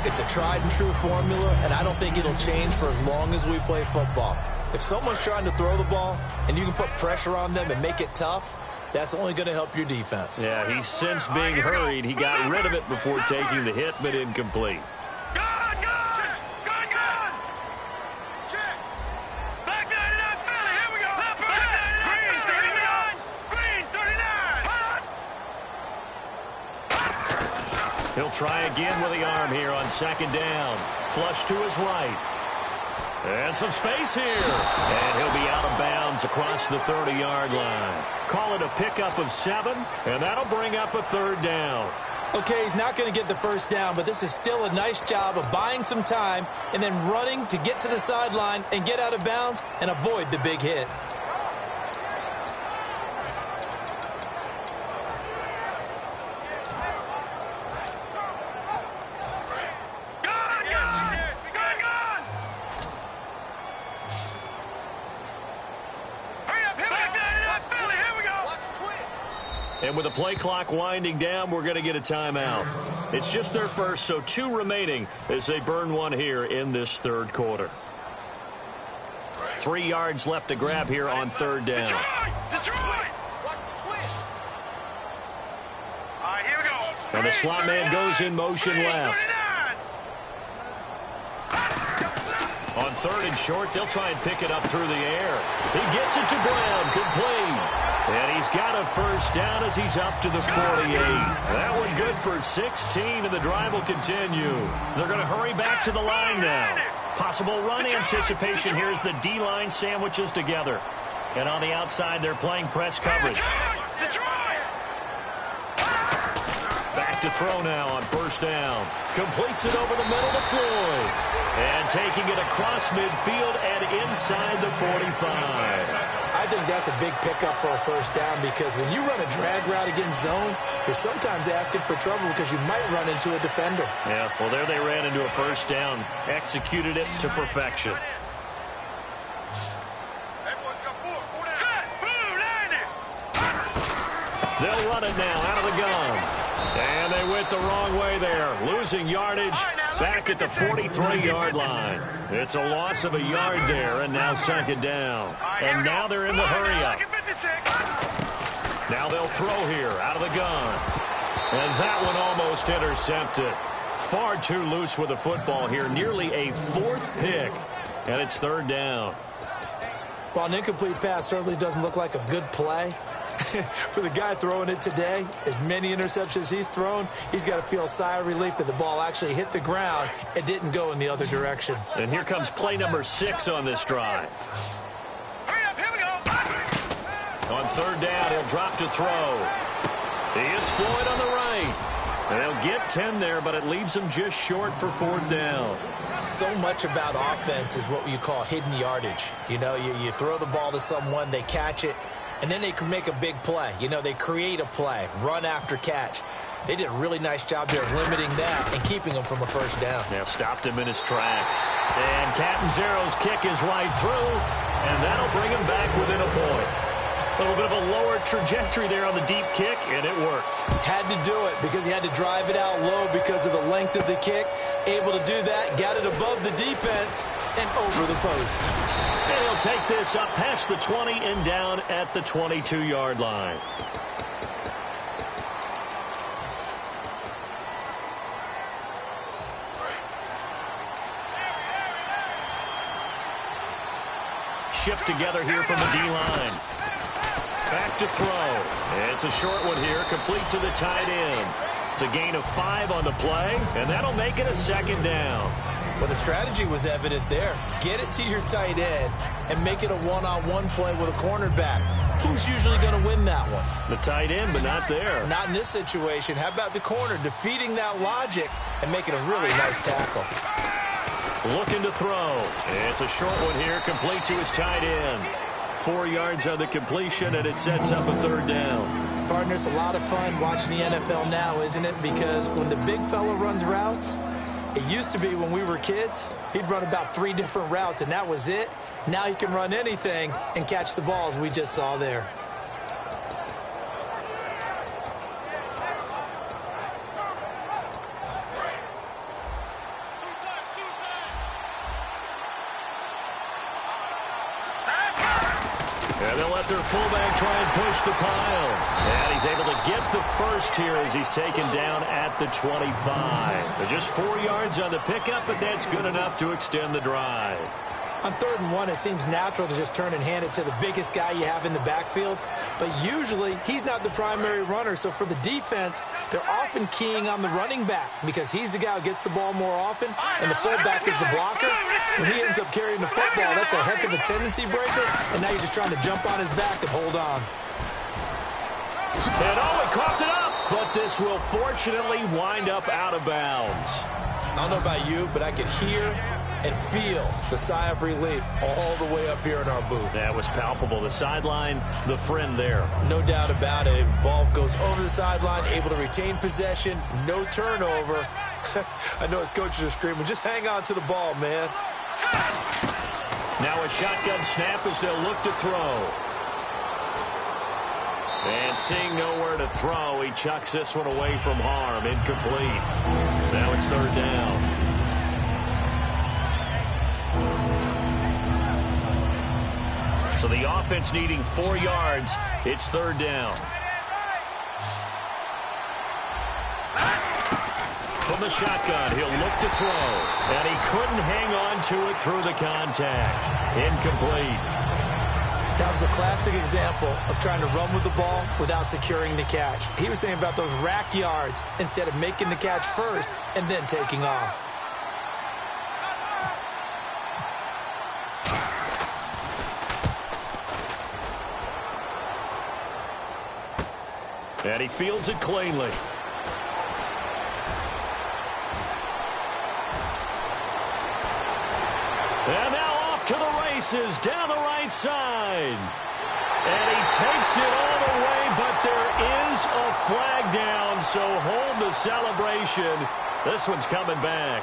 Speaker 3: It's a tried-and-true formula, and I don't think it'll change for as long as we play football. If someone's trying to throw the ball and you can put pressure on them and make it tough, that's only going to help your defense.
Speaker 2: Yeah, he's since being hurried. He got rid of it before taking the hit, but incomplete. He'll try again with the arm here on second down. Flush to his right. And some space here. And he'll be out of bounds across the 30-yard line. Call it a pickup of 7, and that'll bring up a third down.
Speaker 3: Okay, he's not going to get the first down, but this is still a nice job of buying some time and then running to get to the sideline and get out of bounds and avoid the big hit.
Speaker 2: And with the play clock winding down, we're going to get a timeout. It's just their first, so 2 remaining as they burn one here in this third quarter. 3 yards left to grab here on third down.
Speaker 4: Detroit! Here we go.
Speaker 2: And the slot man goes in motion left. On third and short, they'll try and pick it up through the air. He gets it to Brown, complete. And he's got a first down as he's up to the 48. That one good for 16, and the drive will continue. They're going to hurry back to the line now. Possible run anticipation here as the D-line sandwiches together. And on the outside, they're playing press coverage. Back to throw now on first down. Completes it over the middle to Floyd. And taking it across midfield and inside the 45.
Speaker 3: I think that's a big pickup for a first down because when you run a drag route against zone, you're sometimes asking for trouble because you might run into a defender.
Speaker 2: Yeah, well, there they ran into a first down. Executed it to perfection. They'll run it now out of the gun. And they went the wrong way there, losing yardage back at the 43-yard line. It's a loss of a yard there, and now second down. And now they're in the hurry-up. Now they'll throw here out of the gun. And that one almost intercepted. Far too loose with the football here, nearly a 4th pick. And it's third down.
Speaker 3: Well, an incomplete pass certainly doesn't look like a good play. For the guy throwing it today, as many interceptions he's thrown, he's got to feel a sigh of relief that the ball actually hit the ground and didn't go in the other direction.
Speaker 2: And here comes play number 6 on this drive.
Speaker 4: Hurry up, here we go.
Speaker 2: On third down, he'll drop to throw. He hits Floyd on the right. And they'll get 10 there, but it leaves them just short for fourth down.
Speaker 3: So much about offense is what you call hidden yardage. You know, you throw the ball to someone, they catch it, and then they can make a big play. You know, they create a play, run after catch. They did a really nice job there of limiting that and keeping him from a first down.
Speaker 2: Now stopped him in his tracks. And Catanzaro's kick is right through, and that'll bring him back within a point. A little bit of a lower trajectory there on the deep kick, and it worked.
Speaker 3: Had to do it because he had to drive it out low because of the length of the kick. Able to do that, got it above the defense and over the post.
Speaker 2: And he'll take this up past the 20 and down at the 22-yard line. Shift together here from the D-line. Back to throw. It's a short one here, complete to the tight end. It's a gain of 5 on the play, and that'll make it a second down.
Speaker 3: Well, the strategy was evident there. Get it to your tight end and make it a one-on-one play with a cornerback. Who's usually going to win that one?
Speaker 2: The tight end, but not there.
Speaker 3: Not in this situation. How about the corner defeating that logic and making a really nice tackle?
Speaker 2: Looking to throw. It's a short one here, complete to his tight end. 4 yards on the completion, and it sets up a third down.
Speaker 3: Partner, it's a lot of fun watching the NFL now, isn't it? Because when the big fella runs routes, it used to be when we were kids, he'd run about 3 different routes, and that was it. Now he can run anything and catch the balls we just saw there.
Speaker 2: And they'll let their fullback try and push the pile. And he's able to get the first here as he's taken down at the 25. They're just 4 yards on the pickup, but that's good enough to extend the drive.
Speaker 3: On 3rd and 1, it seems natural to just turn and hand it to the biggest guy you have in the backfield. But usually, he's not the primary runner. So for the defense, they're often keying on the running back because he's the guy who gets the ball more often, and the fullback is the blocker. When he ends up carrying the football, that's a heck of a tendency breaker, and now you're just trying to jump on his back and hold on.
Speaker 2: And he coughed it up, but this will fortunately wind up out of bounds.
Speaker 3: I don't know about you, but I could hear and feel the sigh of relief all the way up here in our booth.
Speaker 2: That was palpable. The sideline, the friend there.
Speaker 3: No doubt about it. Ball goes over the sideline, able to retain possession, no turnover. I know his coaches are screaming, just hang on to the ball, man.
Speaker 2: Now a shotgun snap as they'll look to throw. And seeing nowhere to throw, he chucks this one away from harm. Incomplete. Now it's third down. So the offense needing 4 yards. It's third down. From the shotgun, he'll look to throw. And he couldn't hang on to it through the contact. Incomplete.
Speaker 3: That was a classic example of trying to run with the ball without securing the catch. He was thinking about those rack yards instead of making the catch first and then taking off.
Speaker 2: And he fields it cleanly. And now off to the races down the right side. And he takes it all the way, but there is a flag down, so hold the celebration. This one's coming back.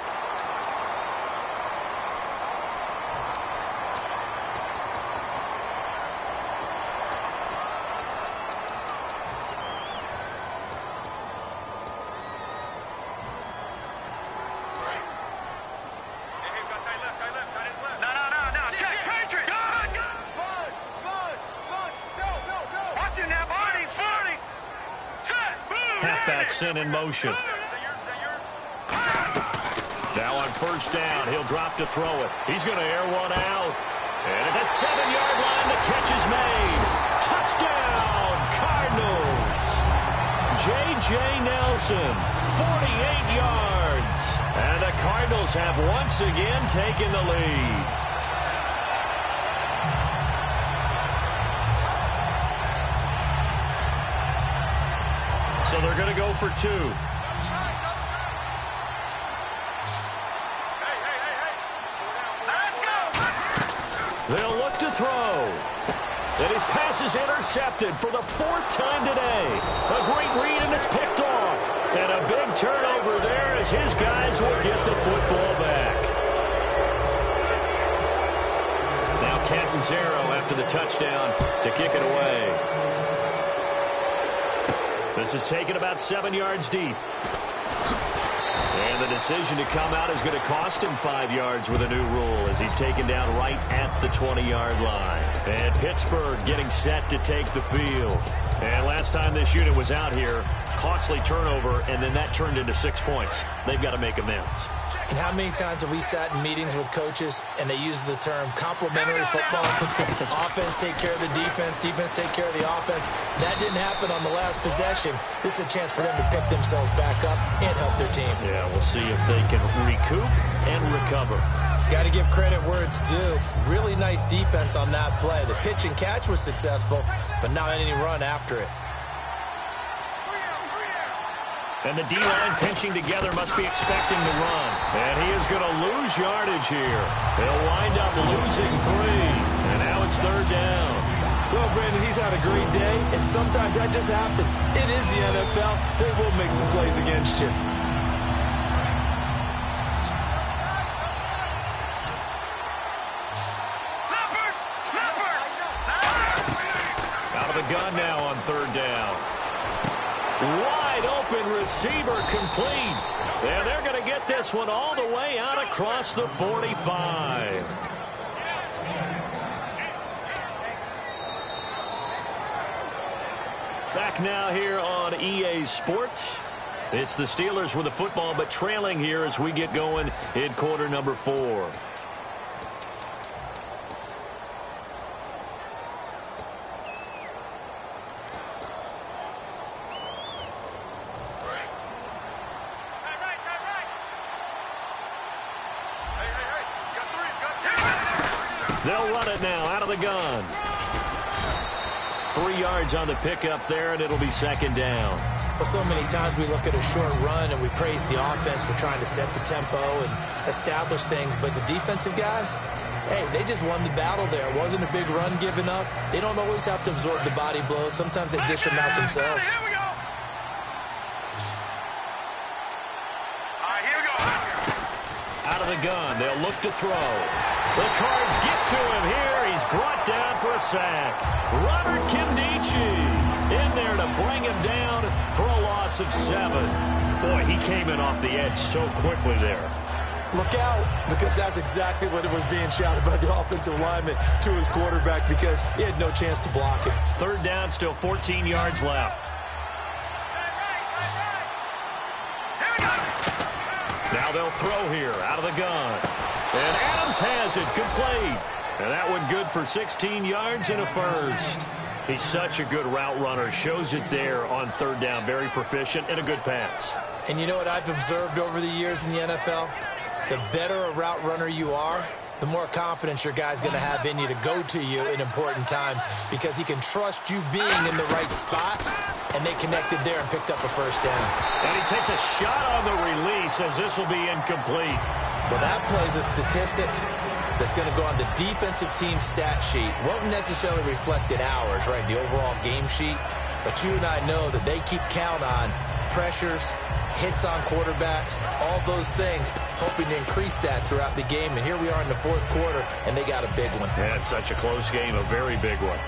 Speaker 2: In motion. Now on first down, he'll drop to throw it. He's going to air one out. And at the 7-yard line, the catch is made. Touchdown, Cardinals. J.J. Nelson, 48 yards. And the Cardinals have once again taken the lead. So they're going to go for 2. They'll look to throw. And his pass is intercepted for the 4th time today. A great read, and it's picked off. And a big turnover there as his guys will get the football back. Now Catanzaro after the touchdown to kick it away. This is taken about 7 yards deep. And the decision to come out is going to cost him 5 yards with a new rule as he's taken down right at the 20-yard line. And Pittsburgh getting set to take the field. And last time this unit was out here, costly turnover, and then that turned into 6 points. They've got to make amends.
Speaker 3: And how many times have we sat in meetings with coaches and they use the term complementary football? Offense take care of the defense, defense take care of the offense. That didn't happen on the last possession. This is a chance for them to pick themselves back up and help their team.
Speaker 2: Yeah, we'll see if they can recoup and recover.
Speaker 3: Got to give credit where it's due. Really nice defense on that play. The pitch and catch was successful, but not any run after it.
Speaker 2: And the D-line pinching together must be expecting the run. And he is going to lose yardage here. They'll wind up losing 3. And now it's third down.
Speaker 3: Well, Brandon, he's had a great day, and sometimes that just happens. It is the NFL. They will make some plays against you.
Speaker 2: Out of the gun now on third down. Wide open receiver complete. And they're going to get this one all the way out across the 45. Back now here on EA Sports. It's the Steelers with the football, but trailing here as we get going in quarter number 4. They'll run it now out of the gun. 3 yards on the pickup there, and it'll be second down.
Speaker 3: Well, so many times we look at a short run and we praise the offense for trying to set the tempo and establish things, but the defensive guys, hey, they just won the battle there. It wasn't a big run given up. They don't always have to absorb the body blows. Sometimes they dish them out themselves.
Speaker 4: Here we go. All right, here we go.
Speaker 2: Out of the gun, they'll look to throw. The Cards get to him here. He's he's brought down for a sack. Robert Kimdichie in there to bring him down for a loss of 7. Boy, he came in off the edge so quickly there.
Speaker 3: Look out, because that's exactly what it was being shouted by the offensive lineman to his quarterback, because he had no chance to block him.
Speaker 2: 3rd down, still 14 yards left. Now they'll throw here out of the gun. And Adams has it complete. And that one good for 16 yards and a first. He's such a good route runner. Shows it there on 3rd down. Very proficient and a good pass.
Speaker 3: And you know what I've observed over the years in the NFL? The better a route runner you are, the more confidence your guy's going to have in you to go to you in important times, because he can trust you being in the right spot, and they connected there and picked up a first down.
Speaker 2: And he takes a shot on the release as this will be incomplete.
Speaker 3: Well, that plays a statistic that's going to go on the defensive team stat sheet. Won't necessarily reflect in ours, right, the overall game sheet. But you and I know that they keep count on pressures, hits on quarterbacks, all those things, hoping to increase that throughout the game. And here we are in the 4th quarter, and they got a big one.
Speaker 2: Yeah, it's such a close game, a very big one.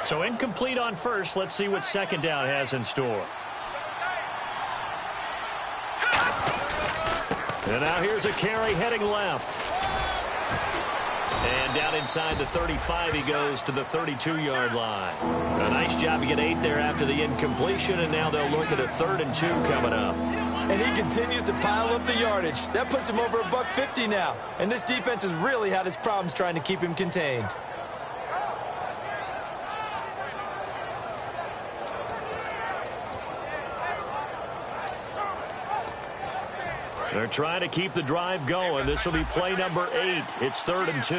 Speaker 2: So incomplete on first. Let's see what 2nd down has in store. And now here's a carry heading left. And down inside the 35, he goes to the 32-yard line. A nice job to get 8 there after the incompletion, and now they'll look at a 3rd and 2 coming up.
Speaker 3: And he continues to pile up the yardage. That puts him over $150 now. And this defense has really had its problems trying to keep him contained.
Speaker 2: They're trying to keep the drive going. This will be play number 8. It's 3rd and 2.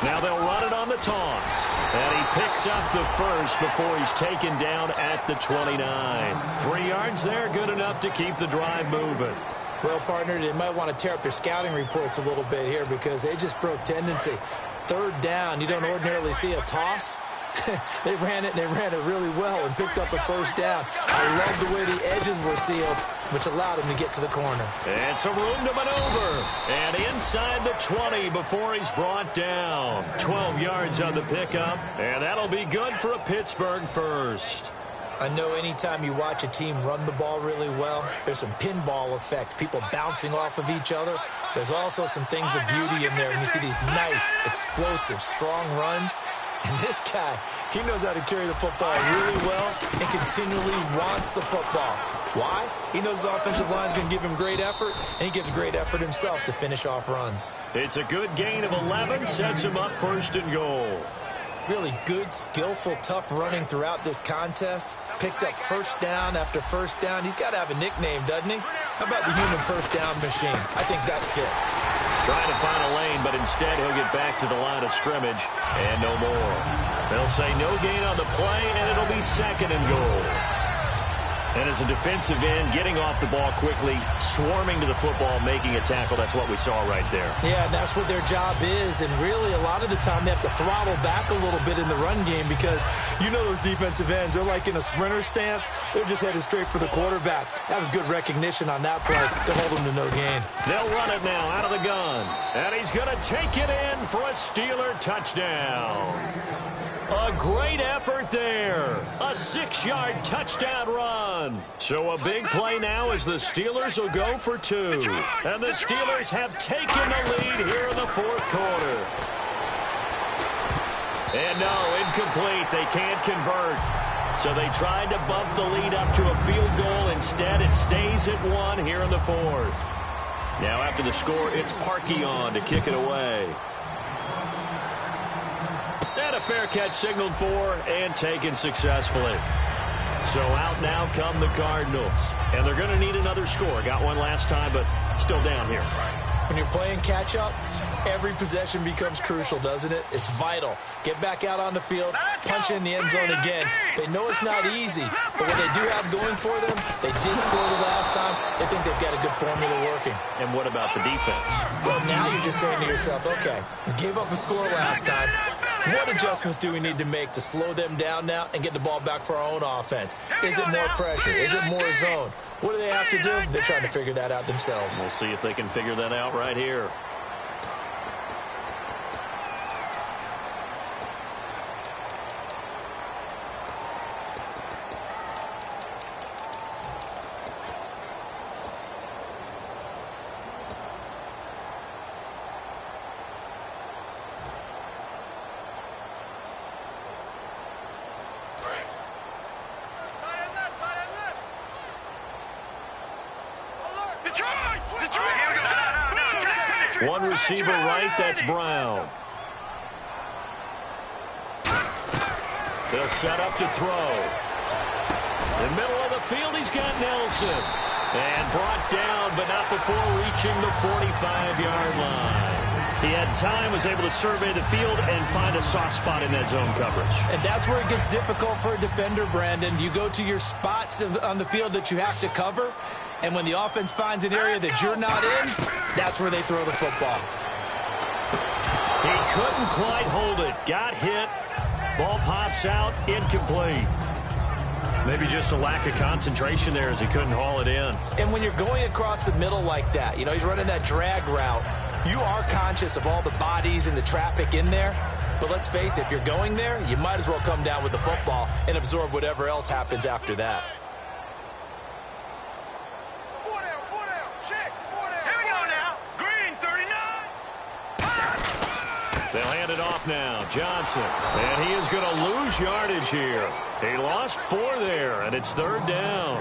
Speaker 2: Now they'll run it on the toss. And he picks up the first before he's taken down at the 29. 3 yards there, good enough to keep the drive moving.
Speaker 3: Well, partner, they might want to tear up their scouting reports a little bit here, because they just broke tendency. 3rd down, you don't ordinarily see a toss. They ran it, and they ran it really well and picked up the first down. I love the way the edges were sealed, which allowed him to get to the corner.
Speaker 2: And some room to maneuver. And inside the 20 before he's brought down. 12 yards on the pickup, and that'll be good for a Pittsburgh first.
Speaker 3: I know anytime you watch a team run the ball really well, there's some pinball effect, people bouncing off of each other. There's also some things of beauty in there, and you see these nice, explosive, strong runs. And this guy, he knows how to carry the football really well and continually wants the football. Why? He knows the offensive line's going to give him great effort, and he gives great effort himself to finish off runs.
Speaker 2: It's a good gain of 11, sets him up 1st and goal.
Speaker 3: Really good, skillful, tough running throughout this contest. Picked up first down after first down. He's got to have a nickname, doesn't he? How about the human first down machine? I think that fits.
Speaker 2: Trying to find a lane, but instead he'll get back to the line of scrimmage and no more. They'll say no gain on the play, and it'll be 2nd and goal. And as a defensive end, getting off the ball quickly, swarming to the football, making a tackle, that's what we saw right there.
Speaker 3: Yeah, and that's what their job is. And really, a lot of the time, they have to throttle back a little bit in the run game, because you know those defensive ends, they're like in a sprinter stance. They're just headed straight for the quarterback. That was good recognition on that play to hold him to no gain.
Speaker 2: They'll run it now out of the gun. And he's going to take it in for a Steeler touchdown. A great effort there. A 6-yard touchdown run. So a big play now as the Steelers will go for 2. And the Steelers have taken the lead here in the 4th quarter. And no, incomplete. They can't convert. So they tried to bump the lead up to a field goal. Instead, it stays at 1 here in the 4th. Now after the score, it's Parkey on to kick it away. And a fair catch signaled for and taken successfully. So out now come the Cardinals. And they're going to need another score. Got one last time, but still down here.
Speaker 3: When you're playing catch-up, every possession becomes crucial, doesn't it? It's vital. Get back out on the field, punch in the end zone again. They know it's not easy, but what they do have going for them, they did score the last time. They think they've got a good formula working.
Speaker 2: And what about the defense?
Speaker 3: Well, now you're just saying to yourself, okay, we gave up a score last time. What adjustments do we need to make to slow them down now and get the ball back for our own offense? Is it more pressure? Is it more zone? What do they have to do? They're trying to figure that out themselves.
Speaker 2: We'll see if they can figure that out right here. One receiver right, that's Brown. They'll set up to throw. In the middle of the field, he's got Nelson. And brought down, but not before reaching the 45-yard line. He had time, was able to survey the field and find a soft spot in that zone coverage.
Speaker 3: And that's where it gets difficult for a defender, Brandon. You go to your spots on the field that you have to cover, and when the offense finds an area that you're not in, that's where they throw the football.
Speaker 2: He couldn't quite hold it. Got hit. Ball pops out. Incomplete. Maybe just a lack of concentration there as he couldn't haul it in.
Speaker 3: And when you're going across the middle like that, you know, he's running that drag route, you are conscious of all the bodies and the traffic in there. But let's face it, if you're going there, you might as well come down with the football and absorb whatever else happens after that.
Speaker 2: They'll hand it off now. Johnson. And he is going to lose yardage here. He lost 4 there, and it's 3rd down.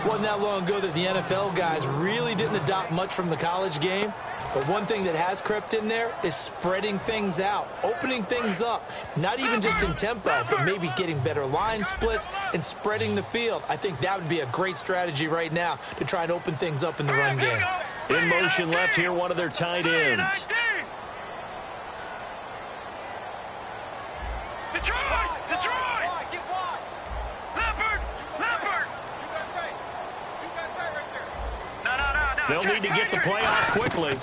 Speaker 3: Wasn't that long ago that the NFL guys really didn't adopt much from the college game. But one thing that has crept in there is spreading things out, opening things up, not even just in tempo, but maybe getting better line splits and spreading the field. I think that would be a great strategy right now to try and open things up in the run game.
Speaker 2: In motion left here, one of their tight ends. They'll need to get the play off quickly.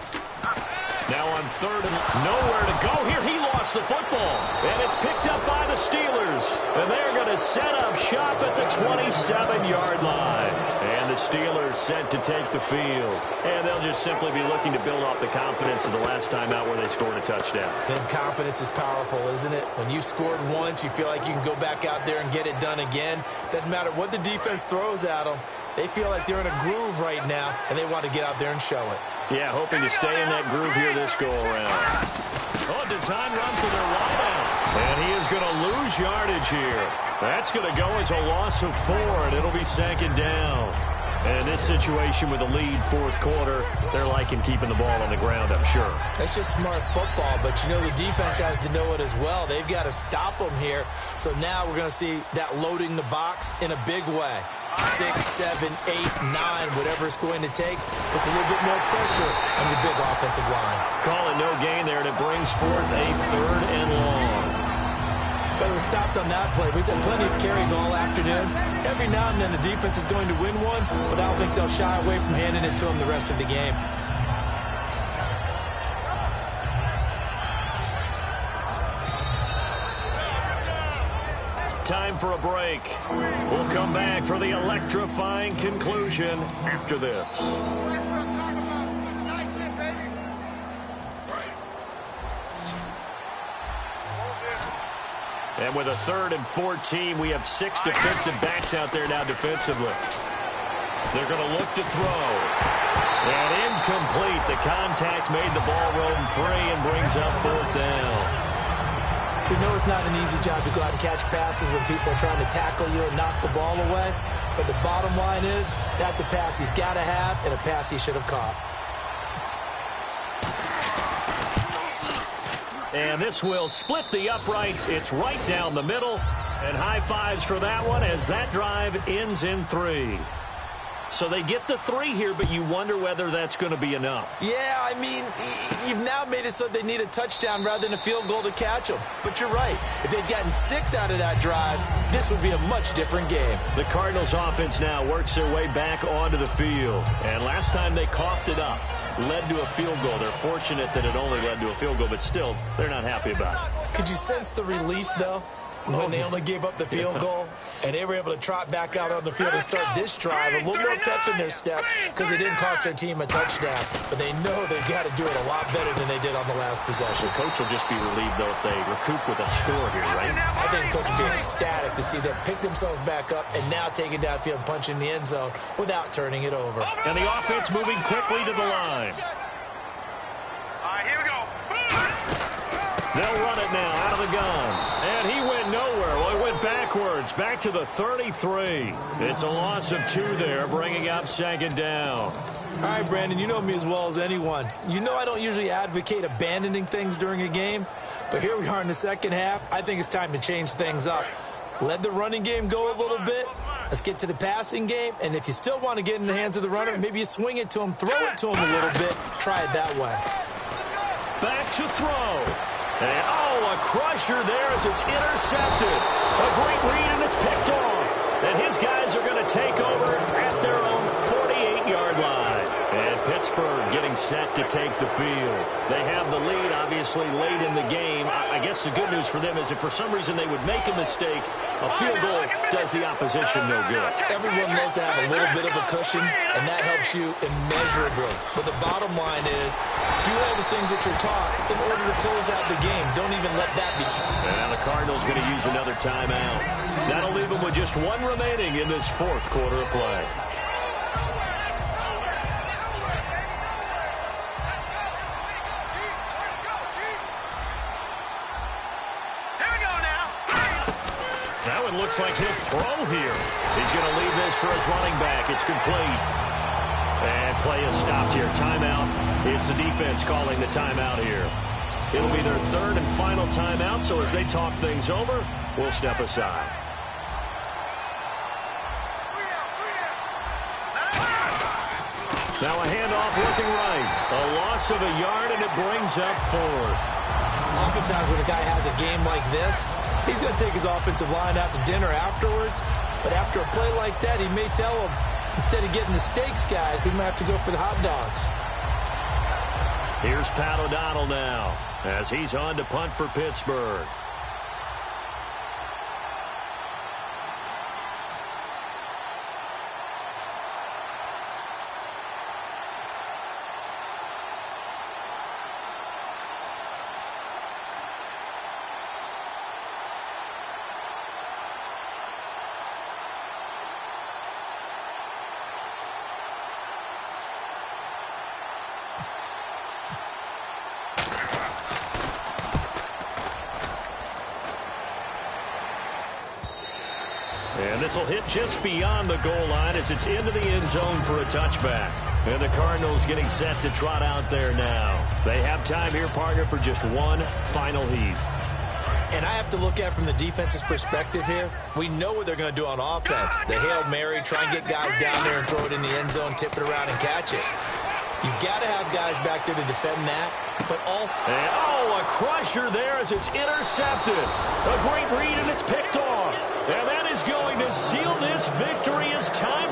Speaker 2: Now on 3rd and nowhere to go here. He lost the football. And it's picked up by the Steelers. And they're going to set up shop at the 27-yard line. And the Steelers set to take the field. And they'll just simply be looking to build off the confidence of the last time out where they scored a touchdown.
Speaker 3: And confidence is powerful, isn't it? When you scored once, you feel like you can go back out there and get it done again. Doesn't matter what the defense throws at them. They feel like they're in a groove right now, and they want to get out there and show it.
Speaker 2: Yeah, hoping to stay in that groove here this go-around. Oh, design run for their wideout. And he is going to lose yardage here. That's going to go as a loss of 4, and it'll be 2nd down. And in this situation with a lead 4th quarter, they're liking keeping the ball on the ground, I'm sure.
Speaker 3: That's just smart football, but you know the defense has to know it as well. They've got to stop them here. So now we're going to see that loading the box in a big way. 6, 7, 8, 9, whatever it's going to take, puts a little bit more pressure on the big offensive line.
Speaker 2: Call it no gain there, and it brings forth a 3rd and long.
Speaker 3: But it was stopped on that play. We've had plenty of carries all afternoon. Every now and then the defense is going to win one, but I don't think they'll shy away from handing it to them the rest of the game.
Speaker 2: Time for a break. We'll come back for the electrifying conclusion after this. And with a 3rd and 14, we have 6 defensive backs out there now defensively. They're going to look to throw. And incomplete. The contact made the ball roam free and brings up 4th down.
Speaker 3: We know it's not an easy job to go out and catch passes when people are trying to tackle you and knock the ball away. But the bottom line is, that's a pass he's got to have and a pass he should have caught.
Speaker 2: And this will split the uprights. It's right down the middle. And high fives for that one as that drive ends in 3. So they get the 3 here, but you wonder whether that's going to be enough.
Speaker 3: Yeah, I mean, you've now made it so they need a touchdown rather than a field goal to catch them. But you're right. If they'd gotten 6 out of that drive, this would be a much different game.
Speaker 2: The Cardinals offense now works their way back onto the field. And last time they coughed it up, led to a field goal. They're fortunate that it only led to a field goal, but still, they're not happy about it.
Speaker 3: Could you sense the relief, though, when they only gave up the field goal and they were able to trot back out on the field and start this drive? A little more pep in their step because it didn't cost their team a touchdown. But they know they've got to do it a lot better than they did on the last possession.
Speaker 2: The coach will just be relieved, though, if they recoup with a score here, right?
Speaker 3: I think the coach will be ecstatic to see them pick themselves back up and now take it downfield and punch in the end zone without turning it over.
Speaker 2: And the offense moving quickly to the line.
Speaker 4: All right, here we go.
Speaker 2: They'll run it now out of the gun. And he went nowhere. Well, he went backwards, back to the 33. It's a loss of 2 there, bringing up second down.
Speaker 3: All right, Brandon, you know me as well as anyone. You know I don't usually advocate abandoning things during a game, but here we are in the second half. I think it's time to change things up. Let the running game go a little bit. Let's get to the passing game, and if you still want to get in the hands of the runner, maybe you swing it to him, throw it to him a little bit. Try it that way.
Speaker 2: Back to throw. And, a crusher there as it's intercepted. A great read, and it's picked off. And his guys are going to take over at their own 48-yard line. And Pittsburgh getting set to take the field. They have the lead, obviously, late in the game. I guess the good news for them is if for some reason they would make a mistake, a field goal does the opposition no good.
Speaker 3: Everyone loves to have a little bit of a cushion, and that helps you immeasurably. But the bottom line is, do all the things that you're taught in order to close out the game. Don't even let that be.
Speaker 2: And now the Cardinals going to use another timeout. That'll leave them with just 1 remaining in this fourth quarter of play. Looks like he'll throw here. He's going to leave this for his running back. It's complete. And play is stopped here. Timeout. It's the defense calling the timeout here. It'll be their 3rd and final timeout, so as they talk things over, we'll step aside. Now a handoff looking right. A loss of a yard, and it brings up 4th.
Speaker 3: Oftentimes when a guy has a game like this, he's going to take his offensive line out to dinner afterwards. But after a play like that, he may tell them, instead of getting the steaks, guys, we might have to go for the hot dogs.
Speaker 2: Here's Pat O'Donnell now as he's on to punt for Pittsburgh. And this will hit just beyond the goal line as it's into the end zone for a touchback. And the Cardinals getting set to trot out there now. They have time here, partner, for just 1 final heave.
Speaker 3: And I have to look at it from the defense's perspective here. We know what they're going to do on offense. The Hail Mary, try and get guys down there and throw it in the end zone, tip it around and catch it. You've got to have guys back there to defend that, but also...
Speaker 2: And, a crusher there as it's intercepted. A great read, and it's picked off. And that is going to seal this victory as time